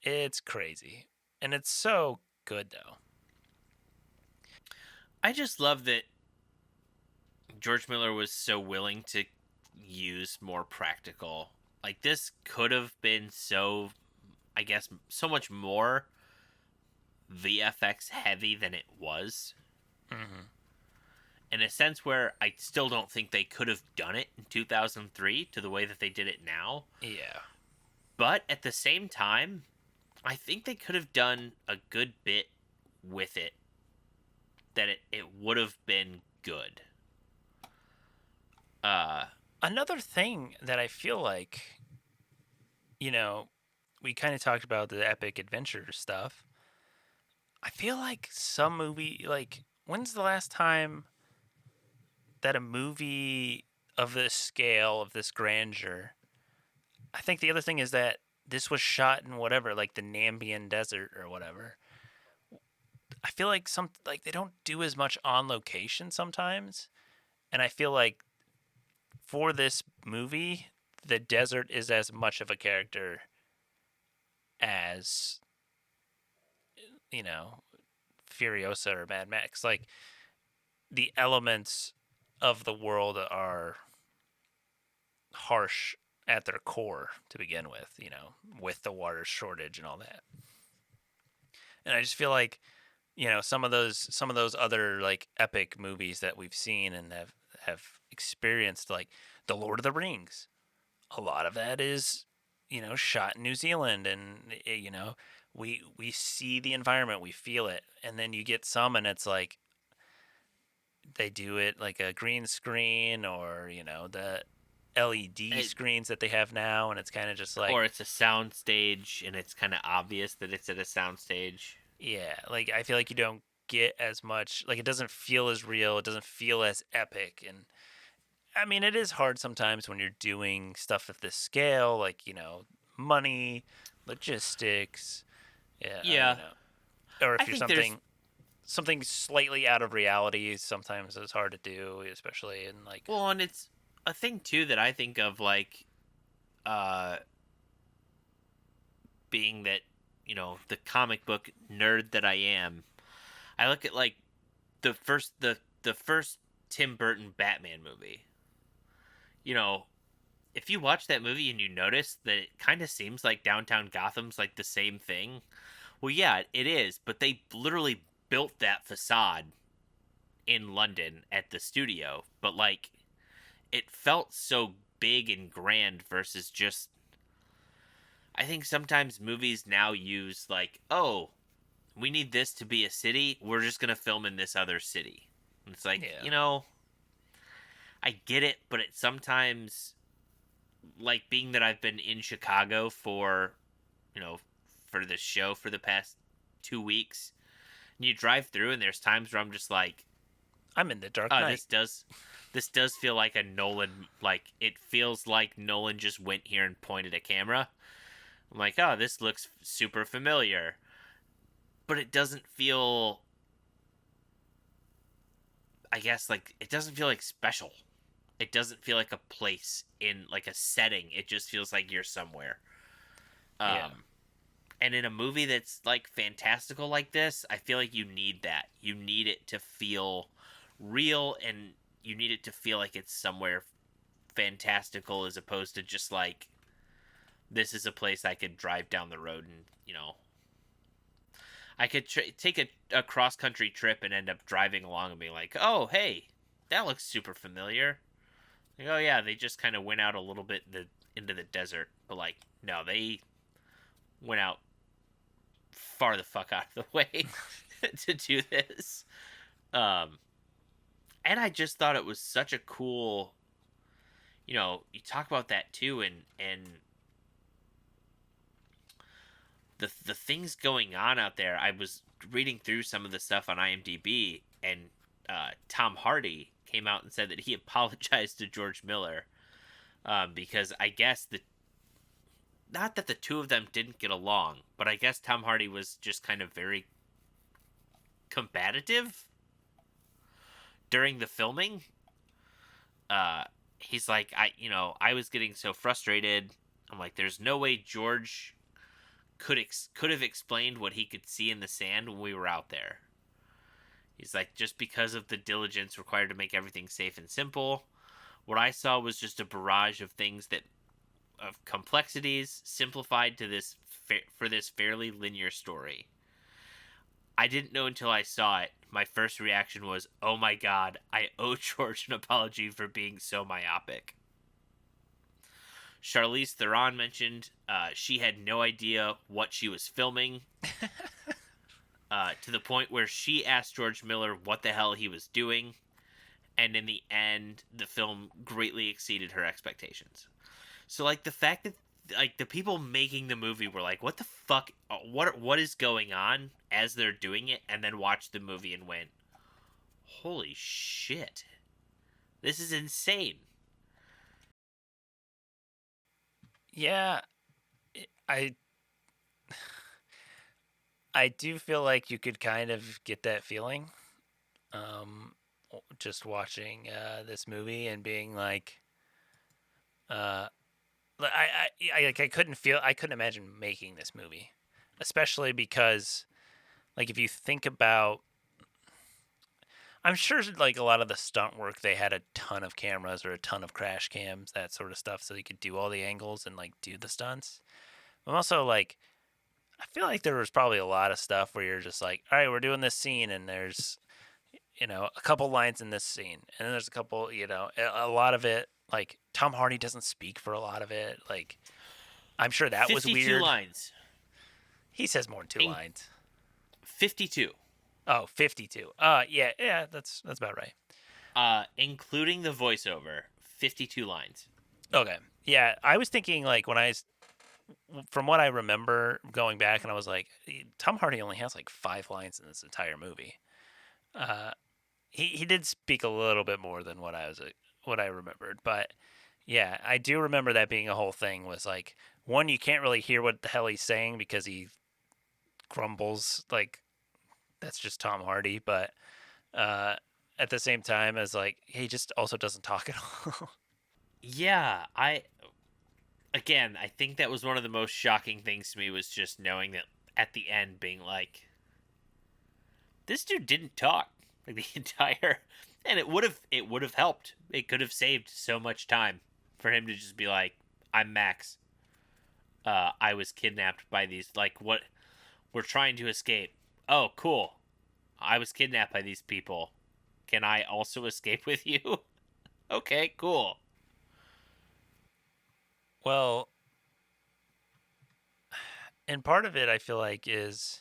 Speaker 1: it's crazy, and it's so good though.
Speaker 2: I just love that. George Miller was so willing to use more practical. Like this could have been so, I guess, so much more VFX heavy than it was.
Speaker 1: Hmm.
Speaker 2: In a sense where I still don't think they could have done it in 2003 to the way that they did it now.
Speaker 1: Yeah.
Speaker 2: But at the same time, I think they could have done a good bit with it that it would have been good. Uh
Speaker 1: Another thing that I feel like, you know, we kind of talked about the epic adventure stuff. I feel like some movie, like, when's the last time that a movie of this scale, of this grandeur? I think the other thing is that this was shot in whatever, like the Nambian desert or whatever. I feel like they don't do as much on location sometimes, and I feel like for this movie, the desert is as much of a character as, you know, Furiosa or Mad Max. Like, the elements of the world are harsh at their core to begin with, with the water shortage and all that. And I just feel like, some of those other like epic movies that we've seen and have experienced, like The Lord of the Rings. A lot of that is, shot in New Zealand, and we see the environment, we feel it, and then you get some, and it's like they do it like a green screen, or the LED
Speaker 2: it,
Speaker 1: screens that they have now, and it's kind of just like,
Speaker 2: or it's a sound stage and it's kind of obvious that it's at a sound stage.
Speaker 1: yeah, like I feel like you don't get as much, like it doesn't feel as real, it doesn't feel as epic. And I mean, it is hard sometimes when you're doing stuff at this scale, like, money, logistics, yeah,
Speaker 2: Yeah.
Speaker 1: or
Speaker 2: I
Speaker 1: if you're
Speaker 2: think there's
Speaker 1: something slightly out of reality, sometimes it's hard to do, especially in like,
Speaker 2: well, and it's a thing too that I think of like uh being that, the comic book nerd that I am. I look at like the first Tim Burton Batman movie. You know, if you watch that movie and you notice that it kind of seems like downtown Gotham's like the same thing, well, yeah, it is, but they literally built that facade in London at the studio, but like it felt so big and grand versus just. I think sometimes movies now use like, oh, we need this to be a city, we're just gonna film in this other city. And it's like,
Speaker 1: yeah,
Speaker 2: I get it, but it sometimes, like being that I've been in Chicago for, you know, for this show for the past 2 weeks, and you drive through and there's times where I'm just like,
Speaker 1: I'm in the Dark
Speaker 2: oh,
Speaker 1: Knight.
Speaker 2: this does feel like a Nolan, like it feels like Nolan just went here and pointed a camera. I'm like, oh, this looks super familiar, but it doesn't feel, I guess, like it doesn't feel like special. It doesn't feel like a place in like a setting. It just feels like you're somewhere.
Speaker 1: Yeah,
Speaker 2: Um, and in a movie that's like fantastical like this, I feel like you need that. You need it to feel real, and you need it to feel like it's somewhere fantastical as opposed to just like this is a place I could drive down the road and I could take a cross country trip and end up driving along and being like, oh hey, that looks super familiar. Like, oh yeah, they just kind of went out a little bit into the desert, but like no, they went out far the fuck out of the way to do this. Um, and I just thought it was such a cool, you talk about that too, and the things going on out there. I was reading through some of the stuff on IMDb, and Tom Hardy came out and said that he apologized to George Miller because I guess not that the two of them didn't get along, but I guess Tom Hardy was just kind of very combative during the filming. Uh, he's like, I was getting so frustrated. I'm like, there's no way George could have explained what he could see in the sand when we were out there. He's like, just because of the diligence required to make everything safe and simple, what I saw was just a barrage of things that of complexities simplified to this for this fairly linear story. I didn't know until I saw it. My first reaction was, "Oh my god, I owe George an apology for being so myopic." Charlize Theron mentioned she had no idea what she was filming, to the point where she asked George Miller what the hell he was doing, and in the end, the film greatly exceeded her expectations. So, like, the fact that like the people making the movie were like, "What the fuck? What is going on?" as they're doing it, and then watched the movie and went, "Holy shit, this is insane."
Speaker 1: Yeah, I I do feel like you could kind of get that feeling, um, just watching this movie and being like, uh, I couldn't imagine making this movie, especially because like if you think about, I'm sure like a lot of the stunt work they had a ton of cameras or a ton of crash cams, that sort of stuff, so you could do all the angles and like do the stunts. I'm also like, I feel like there was probably a lot of stuff where you're just like, all right, we're doing this scene and there's, a couple lines in this scene, and then there's a couple, a lot of it, like Tom Hardy doesn't speak for a lot of it. Like, I'm sure that was
Speaker 2: 52
Speaker 1: weird.
Speaker 2: lines.
Speaker 1: He says more than two
Speaker 2: In
Speaker 1: lines.
Speaker 2: 52.
Speaker 1: Oh, 52. Yeah, yeah, that's about right.
Speaker 2: Including the voiceover, 52 lines.
Speaker 1: Okay. Yeah, I was thinking like from what I remember going back, and I was like, Tom Hardy only has like 5 lines in this entire movie. Uh, he did speak a little bit more than what I remembered, but yeah, I do remember that being a whole thing. Was like, one, you can't really hear what the hell he's saying because he grumbles, like that's just Tom Hardy, but uh, at the same time as like he just also doesn't talk at all.
Speaker 2: Yeah, I think that was one of the most shocking things to me was just knowing that at the end being like, this dude didn't talk like the entire, and it would have helped. It could have saved so much time for him to just be like, "I'm Max. I was kidnapped by these, like, what, we're trying to escape. Oh, cool. I was kidnapped by these people. Can I also escape with you?" Okay, cool.
Speaker 1: Well, and part of it I feel like is,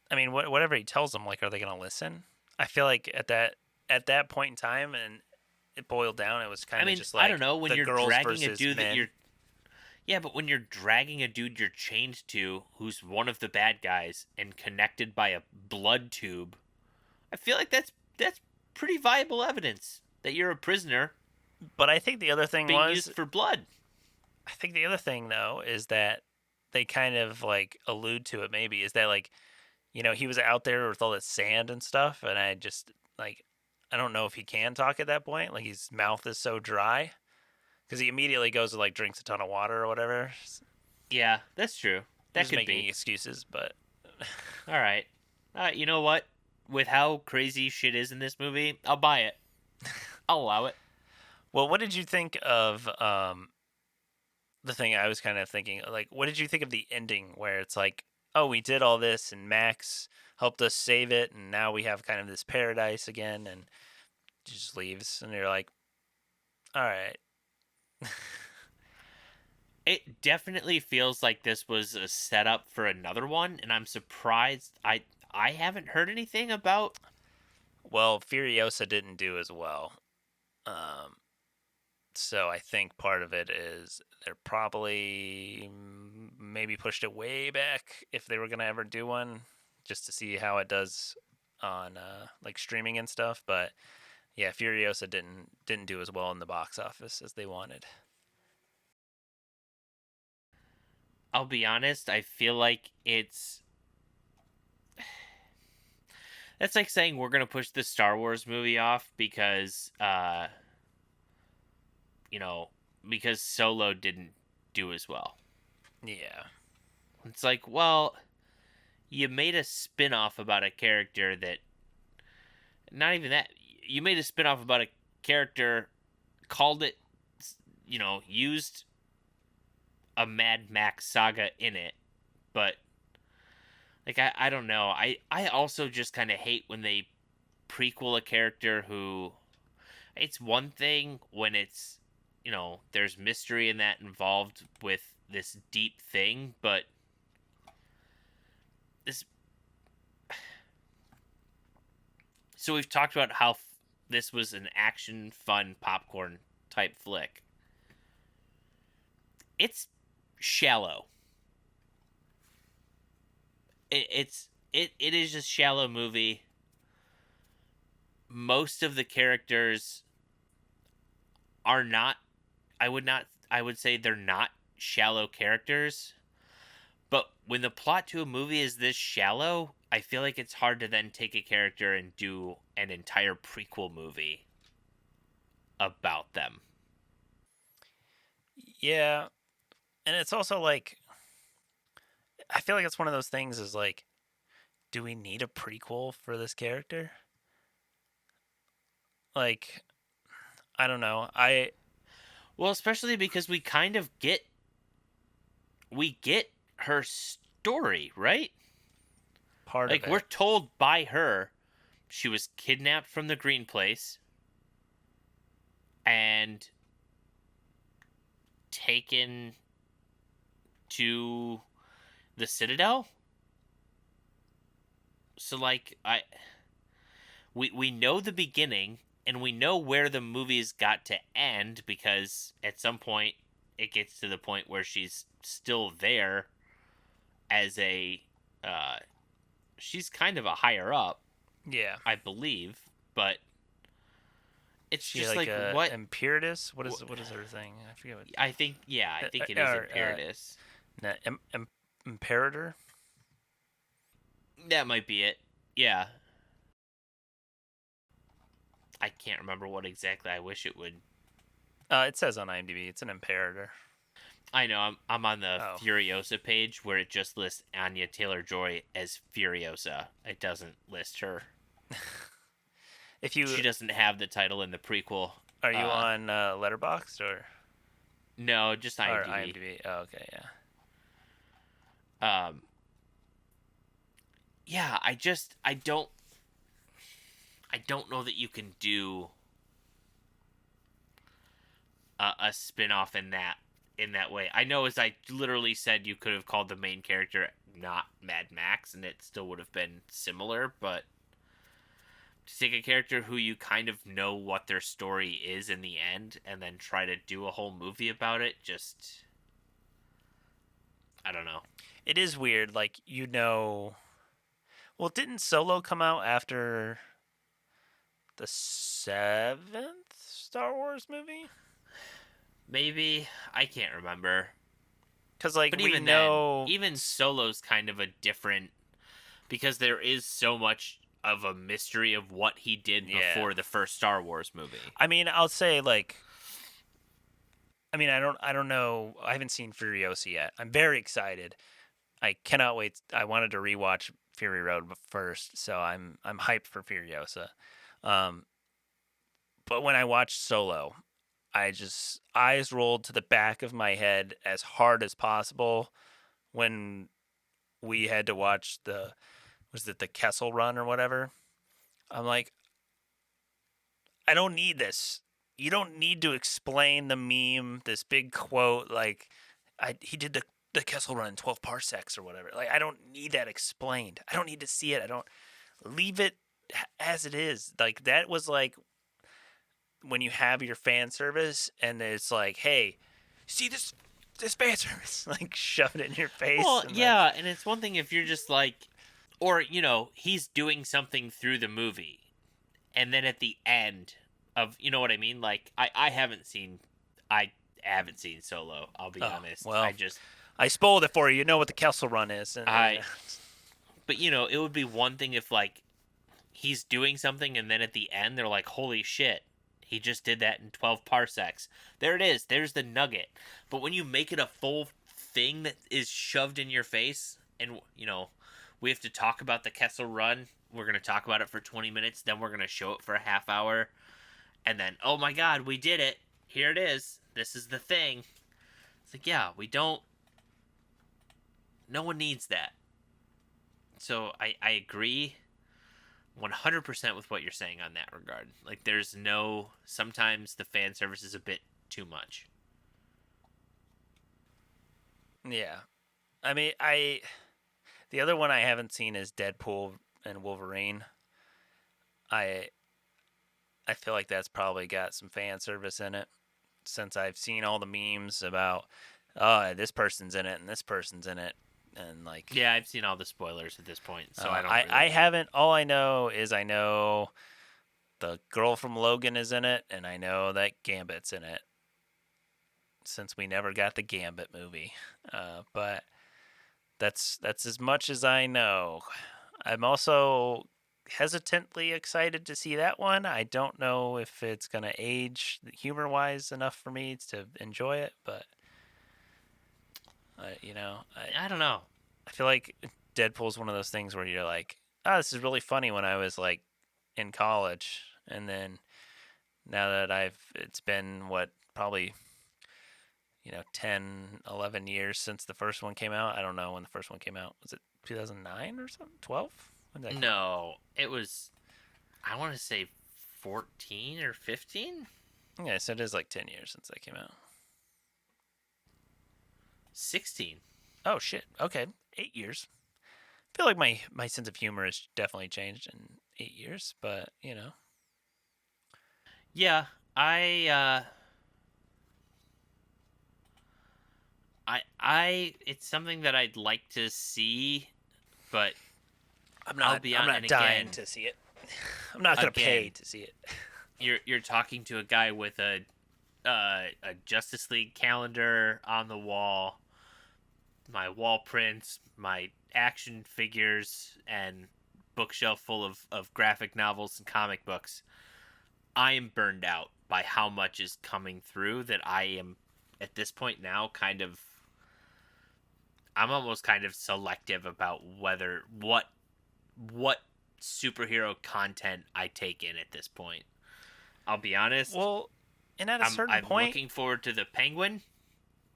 Speaker 1: I mean, whatever he tells them, like, are they gonna listen? I feel like at that point in time, and it boiled down, it was
Speaker 2: I
Speaker 1: kind of
Speaker 2: mean,
Speaker 1: just
Speaker 2: I don't
Speaker 1: like
Speaker 2: know, when
Speaker 1: the
Speaker 2: you're
Speaker 1: girls
Speaker 2: dragging a
Speaker 1: versus
Speaker 2: dude that
Speaker 1: men.
Speaker 2: you're, yeah, but when you're dragging a dude you're chained to who's one of the bad guys and connected by a blood tube, I feel like that's pretty viable evidence that you're a prisoner
Speaker 1: But I think the other thing
Speaker 2: being
Speaker 1: was,
Speaker 2: used for blood.
Speaker 1: I think the other thing though is that they kind of like allude to it, maybe, is that like, he was out there with all this sand and stuff, and I just like, I don't know if he can talk at that point. Like his mouth is so dry because he immediately goes to like drinks a ton of water or whatever.
Speaker 2: Yeah, that's true.
Speaker 1: I'm
Speaker 2: That
Speaker 1: just
Speaker 2: could
Speaker 1: making
Speaker 2: be.
Speaker 1: excuses, but
Speaker 2: All right. You know what? With how crazy shit is in this movie, I'll buy it. I'll allow it.
Speaker 1: well, what did you think of the thing I was kind of thinking? Like, what did you think of the ending where it's like, oh, we did all this and Max helped us save it, and now we have kind of this paradise again, and he just leaves, and you're like, all right.
Speaker 2: It definitely feels like this was a setup for another one, and I'm surprised I haven't heard anything about.
Speaker 1: Well, Furiosa didn't do as well. Um, so I think part of it is they're probably maybe pushed it way back if they were gonna ever do one, just to see how it does on like streaming and stuff. But yeah, Furiosa didn't do as well in the box office as they wanted.
Speaker 2: I'll be honest, I feel like that's like saying we're gonna push the Star Wars movie off because you know, because Solo didn't do as well.
Speaker 1: Yeah.
Speaker 2: It's like, well, you made a spin-off about a character that, not even that, you made a spin-off about a character, called it, used a Mad Max saga in it, but like I don't know. I also just kind of hate when they prequel a character who, it's one thing when it's, there's mystery in that involved with this deep thing, but this, so we've talked about how this was an action fun popcorn type flick. It's shallow. It is just shallow movie. Most of the characters are not, I would say they're not shallow characters. But when the plot to a movie is this shallow, I feel like it's hard to then take a character and do an entire prequel movie about them.
Speaker 1: Yeah, and it's also like I feel like it's one of those things is like, do we need a prequel for this character? Like, I don't know.
Speaker 2: Well, especially because we get her story, right?
Speaker 1: Part of
Speaker 2: Like, we're
Speaker 1: it.
Speaker 2: told by her she was kidnapped from the Green Place and taken to the Citadel. So like we know the beginning and we know where the movie's got to end, because at some point it gets to the point where she's still there as a uh she's kind of a higher up,
Speaker 1: Yeah.
Speaker 2: I believe, but it's
Speaker 1: She
Speaker 2: just
Speaker 1: like
Speaker 2: like
Speaker 1: a
Speaker 2: what,
Speaker 1: Imperatus? What is her thing? I forget what.
Speaker 2: I think, yeah, I think it is
Speaker 1: Or
Speaker 2: Imperatus.
Speaker 1: no, Imperator.
Speaker 2: That might be it. Yeah. I can't remember what exactly. I wish it would.
Speaker 1: It says on IMDb it's an Imperator.
Speaker 2: I know, I'm on the
Speaker 1: Oh,
Speaker 2: Furiosa page where it just lists Anya Taylor-Joy as Furiosa. It doesn't list her.
Speaker 1: if you
Speaker 2: She doesn't have the title in the prequel.
Speaker 1: are you
Speaker 2: Uh,
Speaker 1: on Letterboxd
Speaker 2: no, just
Speaker 1: or
Speaker 2: IMDb.
Speaker 1: IMDb? Oh, okay, yeah.
Speaker 2: Um, yeah, I don't know that you can do a spin-off in that way. I know, as I literally said, you could have called the main character not Mad Max and it still would have been similar, but to take a character who you kind of know what their story is in the end and then try to do a whole movie about it, just, I don't know.
Speaker 1: It is weird. Like well, didn't Solo come out after the seventh Star Wars movie?
Speaker 2: Maybe, I can't remember.
Speaker 1: Because like
Speaker 2: But
Speaker 1: we
Speaker 2: even then,
Speaker 1: know,
Speaker 2: even Solo's kind of a different, because there is so much of a mystery of what he did
Speaker 1: yeah.
Speaker 2: before the first Star Wars movie.
Speaker 1: I mean, I'll say like, I mean, I don't know. I haven't seen Furiosa yet. I'm very excited. I cannot wait. I wanted to rewatch Fury Road first, so I'm hyped for Furiosa. Um, but when I watched Solo, I just eyes rolled to the back of my head as hard as possible when we had to watch the was it the Kessel Run or whatever. I'm like, I don't need this. You don't need to explain the meme, this big quote like he did the Kessel Run in 12 parsecs or whatever. Like I don't need that explained. I don't need to see it. I don't leave it as it is. Like that was like when you have your fan service and it's like, "Hey, see this fan service?" Like shove it in your face
Speaker 2: Well,
Speaker 1: and like,
Speaker 2: yeah, and it's one thing if you're just like, or, he's doing something through the movie, and then at the end of, you know what I mean? Like, I haven't seen Solo, I'll be
Speaker 1: "Oh,
Speaker 2: honest.
Speaker 1: well, I spoiled it for you. You know what the Kessel Run is." And
Speaker 2: I, but, it would be one thing if, like, he's doing something and then at the end they're like, holy shit, he just did that in 12 parsecs. There it is. There's the nugget. But when you make it a full thing that is shoved in your face, and, we have to talk about the Kessel Run. We're going to talk about it for 20 minutes. Then we're going to show it for a half hour. And then, oh my God, we did it. Here it is. This is the thing. It's like, yeah, we don't. No one needs that. So I agree 100% with what you're saying on that regard. Like, there's no. Sometimes the fan service is a bit too much.
Speaker 1: Yeah. I mean, the other one I haven't seen is Deadpool and Wolverine. I I feel like that's probably got some fan service in it since I've seen all the memes about oh, this person's in it and this person's in it and like
Speaker 2: Yeah, I've seen all the spoilers at this point, so I don't
Speaker 1: I
Speaker 2: really.
Speaker 1: haven't. All I know is I know the girl from Logan is in it, and I know that Gambit's in it. Since we never got the Gambit movie, but that's as much as I know. I'm also hesitantly excited to see that one. I don't know if it's gonna age humor wise enough for me to enjoy it, but you know,
Speaker 2: I don't know.
Speaker 1: I feel like Deadpool's one of those things where you're like, oh, this is really funny when I was like in college, and then now that it's been what probably 10, 11 years since the first one came out. I don't know when the first one came out. Was it 2009 or something? 12? When did that come out?
Speaker 2: No, it was. I want to say 14 or 15.
Speaker 1: Yeah, so it is like 10 years since that came out.
Speaker 2: 16.
Speaker 1: Oh shit. Okay, 8 years. I feel like my sense of humor has definitely changed in 8 years, but
Speaker 2: Yeah, I it's something that I'd like to see, but
Speaker 1: I'm
Speaker 2: I'll
Speaker 1: not
Speaker 2: be
Speaker 1: I'm
Speaker 2: on.
Speaker 1: not
Speaker 2: And
Speaker 1: dying
Speaker 2: again,
Speaker 1: to see it. I'm not gonna pay
Speaker 2: again,
Speaker 1: to see it.
Speaker 2: you're talking to a guy with a Justice League calendar on the wall, my wall prints, my action figures, and bookshelf full of graphic novels and comic books. I am burned out by how much is coming through that I am at this point now I'm almost kind of selective about whether what superhero content I take in at this point. I'll be honest,
Speaker 1: Well, and at a
Speaker 2: I'm
Speaker 1: certain
Speaker 2: I'm
Speaker 1: point,
Speaker 2: looking forward to the Penguin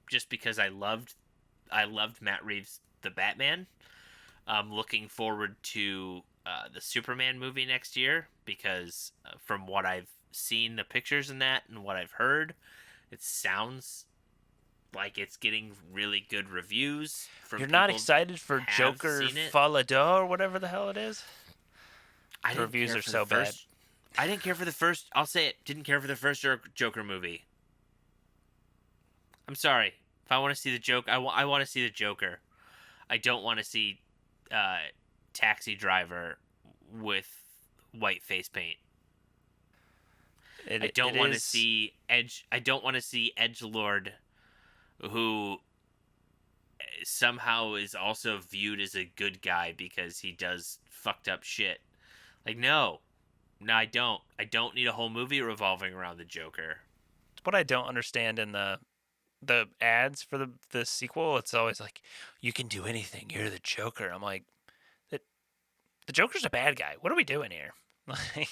Speaker 2: just because I loved Matt Reeves' The Batman. I'm looking forward to the Superman movie next year because from what I've seen, the pictures in that, and what I've heard, it sounds like it's getting really good reviews from
Speaker 1: you're not
Speaker 2: people
Speaker 1: excited for
Speaker 2: have
Speaker 1: Joker
Speaker 2: seen it.
Speaker 1: Falado or whatever the hell it is.
Speaker 2: I
Speaker 1: The
Speaker 2: didn't
Speaker 1: reviews
Speaker 2: care
Speaker 1: are
Speaker 2: for the
Speaker 1: so bad.
Speaker 2: first. I didn't care for the first. I'll say it. Didn't care for the first Joker movie. I'm sorry. If I want to see the joke, I want to see the Joker. I don't want to see uh, Taxi Driver with white face paint. I
Speaker 1: It
Speaker 2: don't want to
Speaker 1: is.
Speaker 2: see Edge. I don't want to see Edge Lord, who somehow is also viewed as a good guy because he does fucked up shit. Like, no, I don't. I don't need a whole movie revolving around the Joker.
Speaker 1: What I don't understand in the ads for the sequel, it's always like, you can do anything. You're the Joker. I'm like, the the Joker's a bad guy. What are we doing here? Like,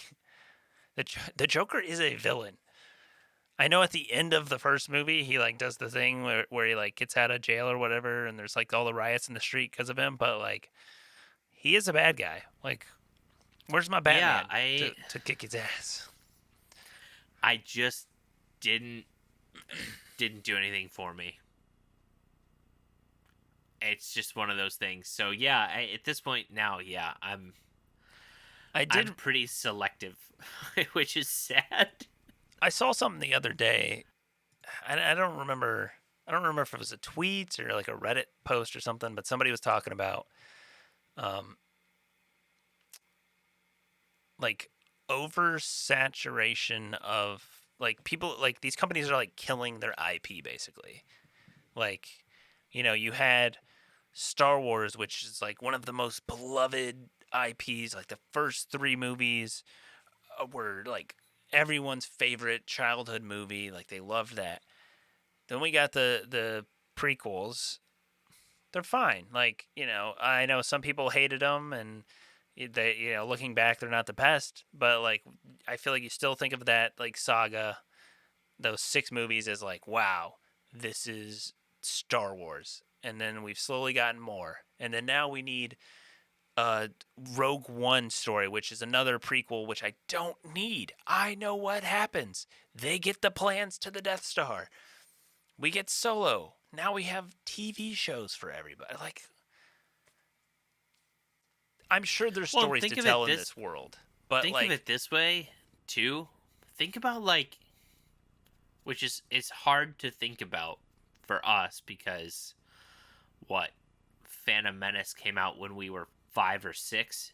Speaker 1: the Joker is a villain. I know at the end of the first movie, he like does the thing where he like gets out of jail or whatever, and there's like all the riots in the street because of him. But like, he is a bad guy. Like, where's my
Speaker 2: Yeah,
Speaker 1: Batman to kick his ass?
Speaker 2: I just didn't didn't do anything for me. It's just one of those things. So yeah, at this point now, yeah,
Speaker 1: I
Speaker 2: I'm
Speaker 1: did.
Speaker 2: pretty selective, which is sad.
Speaker 1: I saw something the other day. I don't remember. I don't remember if it was a tweet or like a Reddit post or something, but somebody was talking about um, like oversaturation of like people like these companies are like killing their IP basically. Like, you had Star Wars, which is like one of the most beloved IPs. Like the first three movies were like everyone's favorite childhood movie. Like they loved that. Then we got the prequels, they're fine. Like, I know some people hated them, and they, looking back, they're not the best. But like, I feel like you still think of that like saga, those 6 movies, as like, wow, this is Star Wars. And then we've slowly gotten more, and then now we need a Rogue One story, which is another prequel, which I don't need. I know what happens. They get the plans to the Death Star. We get Solo. Now we have TV shows for everybody. Like, I'm sure there's
Speaker 2: Well,
Speaker 1: stories to tell in this world, but
Speaker 2: think of
Speaker 1: like,
Speaker 2: it this way too. Think about like, which is it's hard to think about for us because what Phantom Menace came out when we were 5 or 6.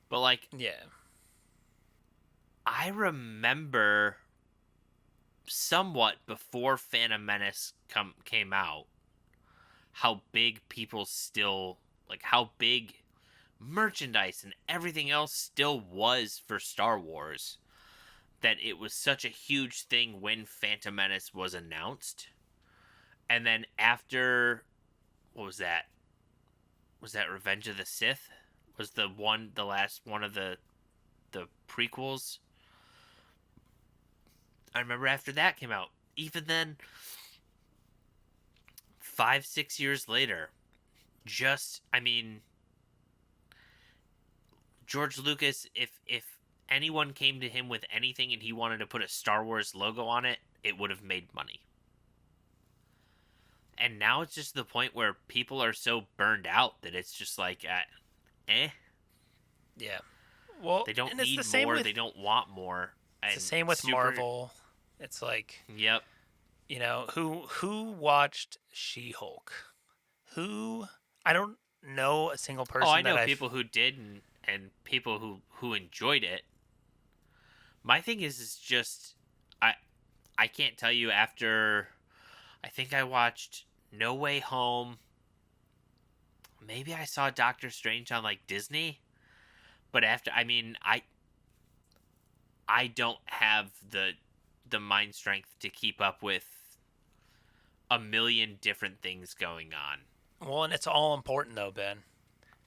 Speaker 2: But like,
Speaker 1: yeah,
Speaker 2: I remember somewhat before Phantom Menace came out, how big people still like how big merchandise and everything else still was for Star Wars. That it was such a huge thing when Phantom Menace was announced, and then after, what was that? Was that Revenge of the Sith? Was the last one of the prequels? I remember after that came out. Even then, 5, 6 years later, I mean, George Lucas, if anyone came to him with anything and he wanted to put a Star Wars logo on it, it would have made money. And now it's just the point where people are so burned out that it's just like, eh.
Speaker 1: yeah. Well,
Speaker 2: They don't
Speaker 1: and it's the
Speaker 2: need
Speaker 1: same
Speaker 2: more.
Speaker 1: with
Speaker 2: They don't want more.
Speaker 1: it's the
Speaker 2: And
Speaker 1: same with Marvel. It's like,
Speaker 2: Yep.
Speaker 1: who watched She-Hulk? Who I don't know a single
Speaker 2: Oh, I
Speaker 1: person that
Speaker 2: know
Speaker 1: I've
Speaker 2: people who did and people who enjoyed it. My thing is just I I can't tell you after I think I watched No Way Home. Maybe I saw Doctor Strange on like Disney, but after I don't have the mind strength to keep up with a million different things going on.
Speaker 1: well, and it's all important though, Ben.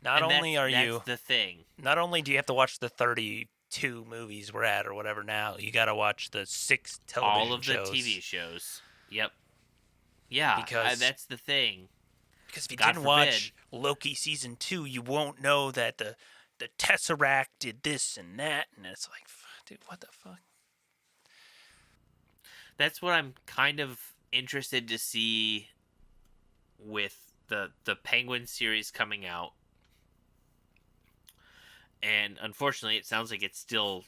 Speaker 1: Not
Speaker 2: And
Speaker 1: only are
Speaker 2: that's
Speaker 1: you
Speaker 2: the thing.
Speaker 1: not only do you have to watch the 32 movies we're at or whatever now, you got to watch the 6
Speaker 2: All
Speaker 1: television
Speaker 2: of the TV
Speaker 1: shows
Speaker 2: shows. Yep. Yeah,
Speaker 1: because
Speaker 2: that's the thing.
Speaker 1: if you
Speaker 2: God
Speaker 1: didn't
Speaker 2: forbid.
Speaker 1: watch Loki season 2, you won't know that the Tesseract did this and that, and it's like, dude, what the fuck?
Speaker 2: That's what I'm kind of interested to see with the Penguin series coming out. And unfortunately, it sounds like it's still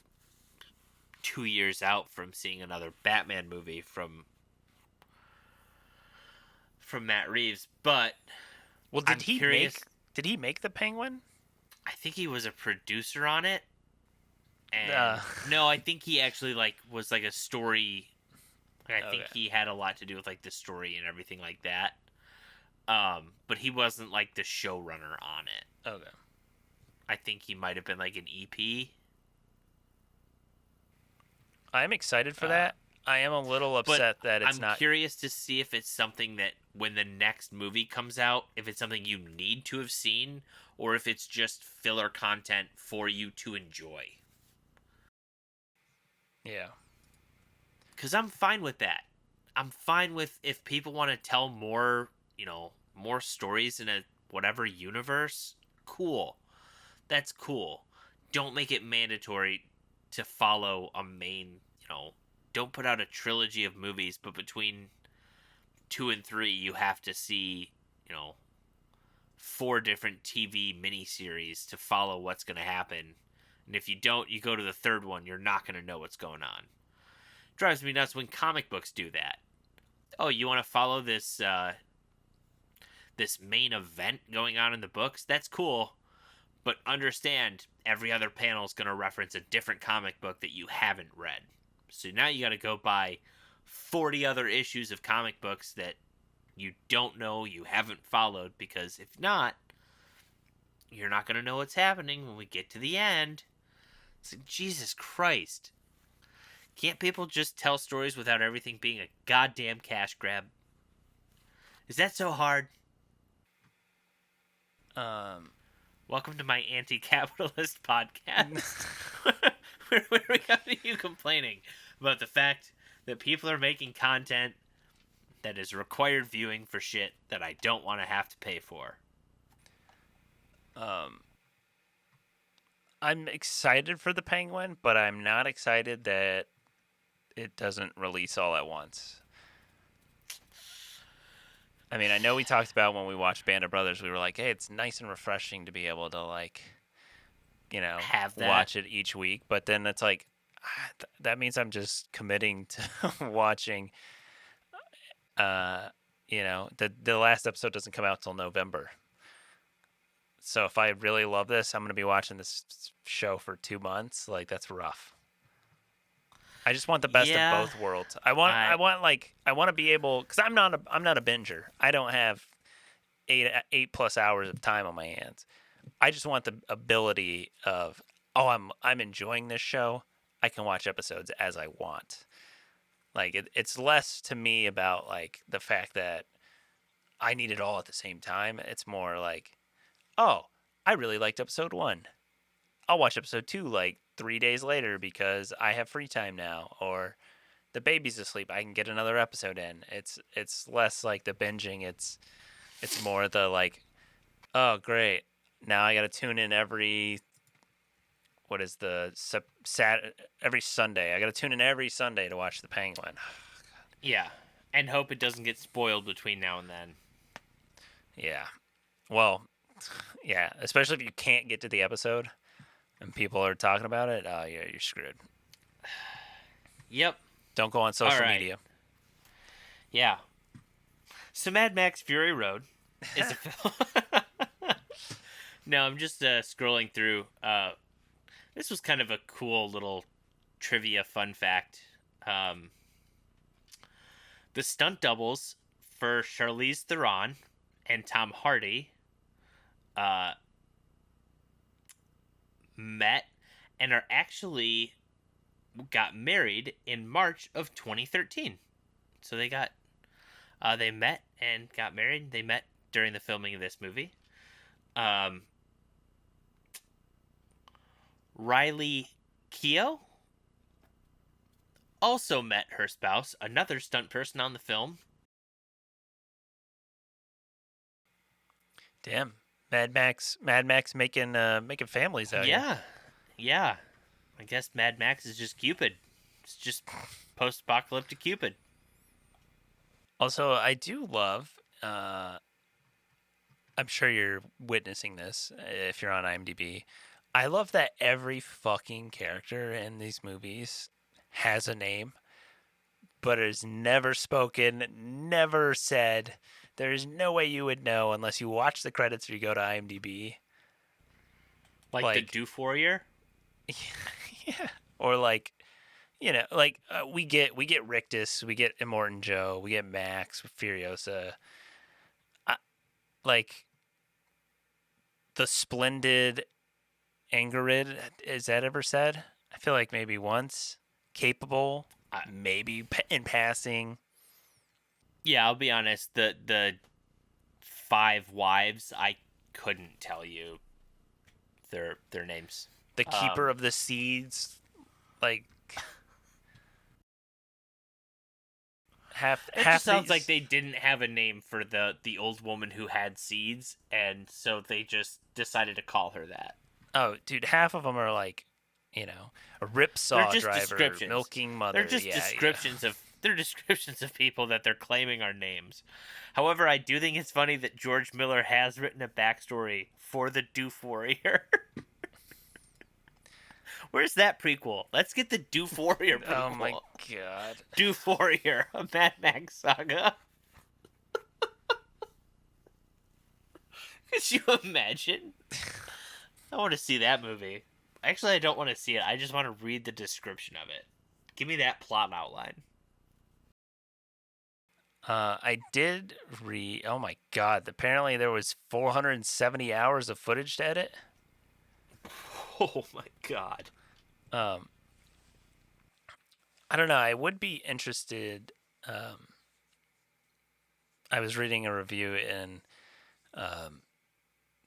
Speaker 2: 2 years out from seeing another Batman movie from Matt Reeves. But
Speaker 1: Well,
Speaker 2: I'm curious.
Speaker 1: did he make the Penguin?
Speaker 2: I think he was a producer on it,
Speaker 1: Uh,
Speaker 2: and no, I think he actually like was like a story. Like, I think
Speaker 1: okay.
Speaker 2: he had a lot to do with like the story and everything like that. But he wasn't like the showrunner on it.
Speaker 1: Okay.
Speaker 2: I think he might have been like an EP.
Speaker 1: I'm excited for
Speaker 2: Uh,
Speaker 1: that. I am a little
Speaker 2: but
Speaker 1: upset that it's
Speaker 2: I'm
Speaker 1: not.
Speaker 2: curious to see if it's something that when the next movie comes out, if it's something you need to have seen, or if it's just filler content for you to enjoy.
Speaker 1: Yeah.
Speaker 2: Because I'm fine with that. I'm fine with if people want to tell more, more stories in a whatever universe. Cool. That's cool. Don't make it mandatory to follow a main, don't put out a trilogy of movies, but between 2 and 3, you have to see, 4 different TV miniseries to follow what's going to happen. And if you don't, you go to the third one, you're not going to know what's going on. It drives me nuts when comic books do that. Oh, you want to follow this main event going on in the books? That's cool. But understand, every other panel is going to reference a different comic book that you haven't read. So now you got to go buy 40 other issues of comic books that you don't know, you haven't followed, because if not, you're not going to know what's happening when we get to the end. It's like, Jesus Christ. Can't people just tell stories without everything being a goddamn cash grab? Is that so hard?
Speaker 1: Um,
Speaker 2: Welcome to my anti-capitalist podcast, where we come to you complaining about the fact that people are making content that is required viewing for shit that I don't want to have to pay for.
Speaker 1: um, I'm excited for the Penguin, but I'm not excited that it doesn't release all at once. I mean, I know we talked about when we watched Band of Brothers, we were like, hey, it's nice and refreshing to be able to, like,
Speaker 2: Have that?
Speaker 1: watch it each week. But then it's like, that means I'm just committing to watching, uh, the last episode doesn't come out till November. So if I really love this, I'm going to be watching this show for 2 months. Like, that's rough. I just want the best of
Speaker 2: Yeah,
Speaker 1: both worlds. I want to be able, because I'm not a binger. I don't have 8+ hours of time on my hands. I just want the ability of, oh, I'm enjoying this show. I can watch episodes as I want. Like it's less to me about like the fact that I need it all at the same time. It's more like, oh, I really liked episode 1. I'll watch episode 2 like 3 days later because I have free time now, or the baby's asleep. I can get another episode in. It's less like the binging. It's more the like, oh great, now I got to tune in every what is the every Sunday. I got to tune in every Sunday to watch the Penguin.
Speaker 2: yeah, and hope it doesn't get spoiled between now and then.
Speaker 1: Yeah. Well, yeah, especially if you can't get to the episode and people are talking about it. Oh, yeah, you're screwed.
Speaker 2: Yep.
Speaker 1: Don't go on
Speaker 2: All
Speaker 1: social
Speaker 2: right.
Speaker 1: media.
Speaker 2: Yeah. So Mad Max Fury Road is a film. No, I'm just scrolling through. This was kind of a cool little trivia fun fact. Um, the stunt doubles for Charlize Theron and Tom Hardy uh, met and are actually got married in March of 2013. So they met and got married. They met during the filming of this movie. Um, Riley Keough also met her spouse, another stunt person on the film.
Speaker 1: Damn. Mad Max making families out here.
Speaker 2: Yeah, yeah. I guess Mad Max is just Cupid. It's just post-apocalyptic Cupid.
Speaker 1: Also, I do love I'm sure you're witnessing this if you're on IMDb. I love that every fucking character in these movies has a name, but is never spoken, never said. There's no way you would know unless you watch the credits or you go to IMDb.
Speaker 2: Like the
Speaker 1: Like,
Speaker 2: Doof Warrior.
Speaker 1: yeah, or like like we get Rictus, we get Immortan Joe, we get Max Furiosa, I, like the splendid Angerid. Is that ever said? I feel like maybe once. Capable,
Speaker 2: I,
Speaker 1: maybe in passing.
Speaker 2: yeah, I'll be honest. The five wives, I couldn't tell you their names.
Speaker 1: The keeper of the seeds, like half
Speaker 2: It just
Speaker 1: half
Speaker 2: sounds like
Speaker 1: these.
Speaker 2: they didn't have a name for the old woman who had seeds, and so they just decided to call her that.
Speaker 1: Oh, dude, half of them are like, a
Speaker 2: They're
Speaker 1: ripsaw
Speaker 2: just
Speaker 1: driver,
Speaker 2: descriptions.
Speaker 1: milking
Speaker 2: They're
Speaker 1: mother.
Speaker 2: just
Speaker 1: Yeah, yeah.
Speaker 2: descriptions of they're descriptions of people that they're claiming are names. However, I do think it's funny that George Miller has written a backstory for the Doof Warrior. Where's that prequel? Let's get the Doof Warrior
Speaker 1: Oh my
Speaker 2: prequel.
Speaker 1: god.
Speaker 2: Doof Warrior, a Mad Max saga. Could you imagine? I want to see that movie. Actually, I don't want to see it. I just want to read the description of it. Give me that plot outline.
Speaker 1: I did read. Oh my god! Apparently, there was 470 hours of footage to edit.
Speaker 2: Oh my god.
Speaker 1: Um, I don't know. I would be interested. Um, I was reading a review in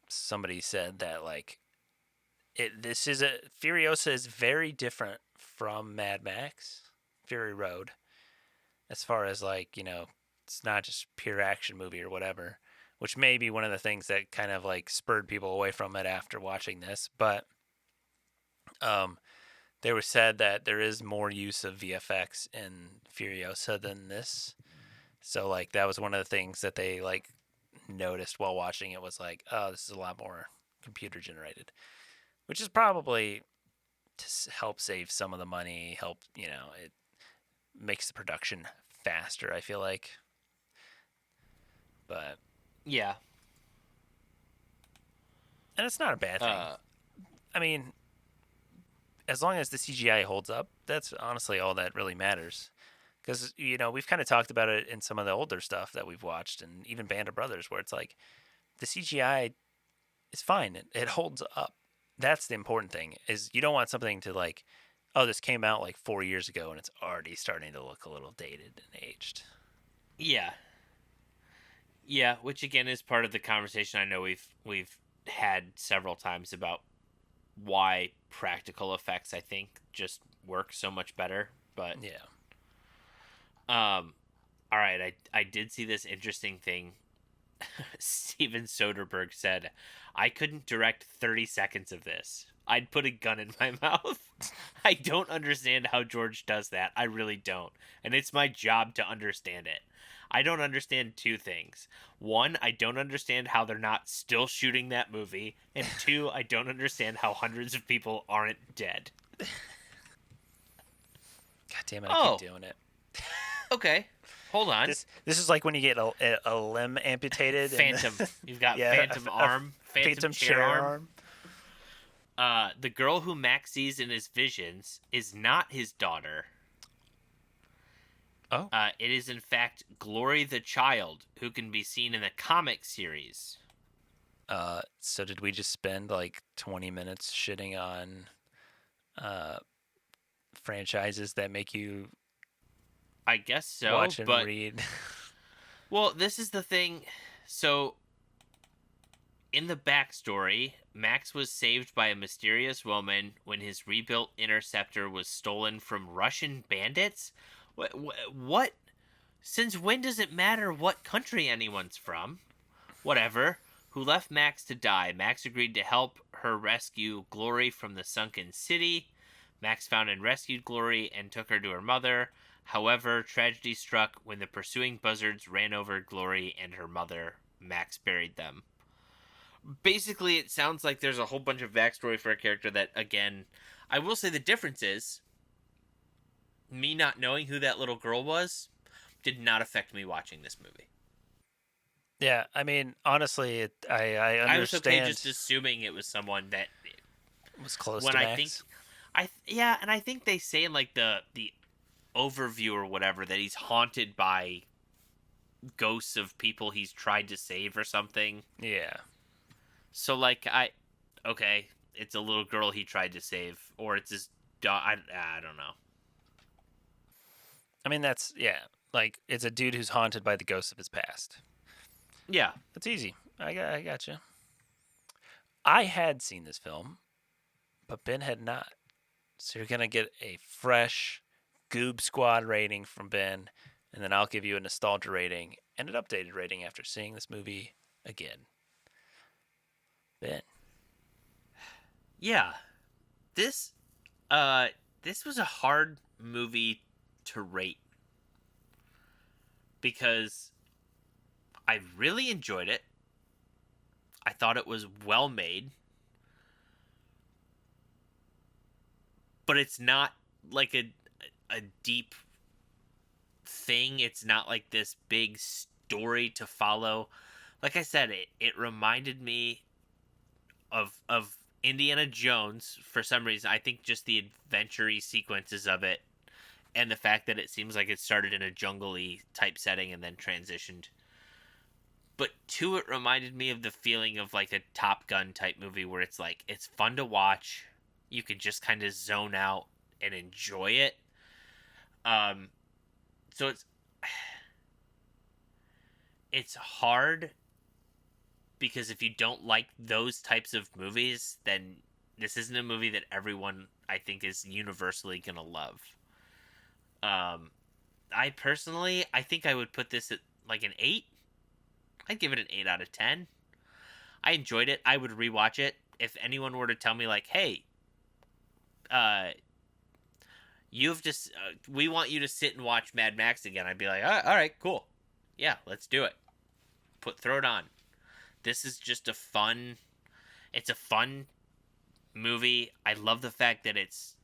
Speaker 1: somebody said that like this is a Furiosa is very different from Mad Max Fury Road as far as like it's not just pure action movie or whatever, which may be one of the things that kind of like spurred people away from it after watching this. But um, they were said that there is more use of VFX in Furiosa than this. So like that was one of the things that they like noticed while watching it was like, oh, this is a lot more computer generated, which is probably to help save some of the money, help it makes the production faster. I feel like, but
Speaker 2: Yeah.
Speaker 1: and it's not a bad thing.
Speaker 2: Uh,
Speaker 1: I mean, as long as the CGI holds up, that's honestly all that really matters. Because we've kind of talked about it in some of the older stuff that we've watched, and even Band of Brothers, where it's like the CGI is fine. It holds up. That's the important thing. Is you don't want something to like, oh, this came out like 4 years ago and it's already starting to look a little dated and aged.
Speaker 2: yeah. Yeah, which again is part of the conversation I know we've had several times about why practical effects I think just work so much better. But
Speaker 1: Yeah.
Speaker 2: all right, I did see this interesting thing. Steven Soderbergh said, "I couldn't direct 30 seconds of this. I'd put a gun in my mouth." I don't understand how George does that. I really don't. And it's my job to understand it. I don't understand two things. One, I don't understand how they're not still shooting that movie. And two, I don't understand how hundreds of people aren't dead.
Speaker 1: God damn it! I keep
Speaker 2: Oh,
Speaker 1: doing it.
Speaker 2: okay. Hold on.
Speaker 1: This is like when you get a limb amputated and
Speaker 2: Phantom. You've got
Speaker 1: yeah,
Speaker 2: Phantom arm, Phantom chair arm. The girl who Max sees in his visions is not his daughter.
Speaker 1: Oh.
Speaker 2: It is in fact Glory the Child, who can be seen in the comic series.
Speaker 1: So did we just spend like 20 minutes shitting on uh, franchises that make you
Speaker 2: I guess so,
Speaker 1: watch and
Speaker 2: but
Speaker 1: read?
Speaker 2: well, this is the thing. So, in the backstory, Max was saved by a mysterious woman when his rebuilt interceptor was stolen from Russian bandits. What? Since when does it matter what country anyone's from? Whatever. Who left Max to die. Max agreed to help her rescue Glory from the sunken city. Max found and rescued Glory and took her to her mother. However, tragedy struck when the pursuing buzzards ran over Glory and her mother. Max buried them. Basically, it sounds like there's a whole bunch of backstory for a character that, again, I will say the difference is me not knowing who that little girl was did not affect me watching this movie.
Speaker 1: Yeah, I mean, honestly, I
Speaker 2: I was okay
Speaker 1: understand.
Speaker 2: just assuming it was someone that
Speaker 1: Was close
Speaker 2: when
Speaker 1: to
Speaker 2: I think
Speaker 1: Max.
Speaker 2: yeah, and I think they say in like the overview or whatever that he's haunted by ghosts of people he's tried to save or something.
Speaker 1: Yeah.
Speaker 2: So like okay, it's a little girl he tried to save or it's his I don't know.
Speaker 1: I mean, that's yeah. Like it's a dude who's haunted by the ghosts of his past.
Speaker 2: Yeah.
Speaker 1: That's easy. I got you. I had seen this film, but Ben had not. So you're gonna get a fresh Goob Squad rating from Ben, and then I'll give you a nostalgia rating and an updated rating after seeing this movie again. Ben.
Speaker 2: Yeah. This this was a hard movie to rate because I really enjoyed it. I thought it was well made. But it's not like a deep thing. It's not like this big story to follow. Like I said, it reminded me of Indiana Jones for some reason. I think just the adventure-y sequences of it and the fact that it seems like it started in a jungle-y type setting and then transitioned. But two, it reminded me of the feeling of like a Top Gun type movie where it's like it's fun to watch. You can just kind of zone out and enjoy it. Um, so it's hard because if you don't like those types of movies, then this isn't a movie that everyone I think is universally gonna love. Um, I personally, I think I would put this at like an 8. I'd give it an 8 out of 10. I enjoyed it. I would rewatch it. If anyone were to tell me like, "Hey, uh, you've just we want you to sit and watch Mad Max again," I'd be like, "All right, cool, yeah, let's do it. Throw it on." This is just a fun. It's a fun movie. I love the fact that it's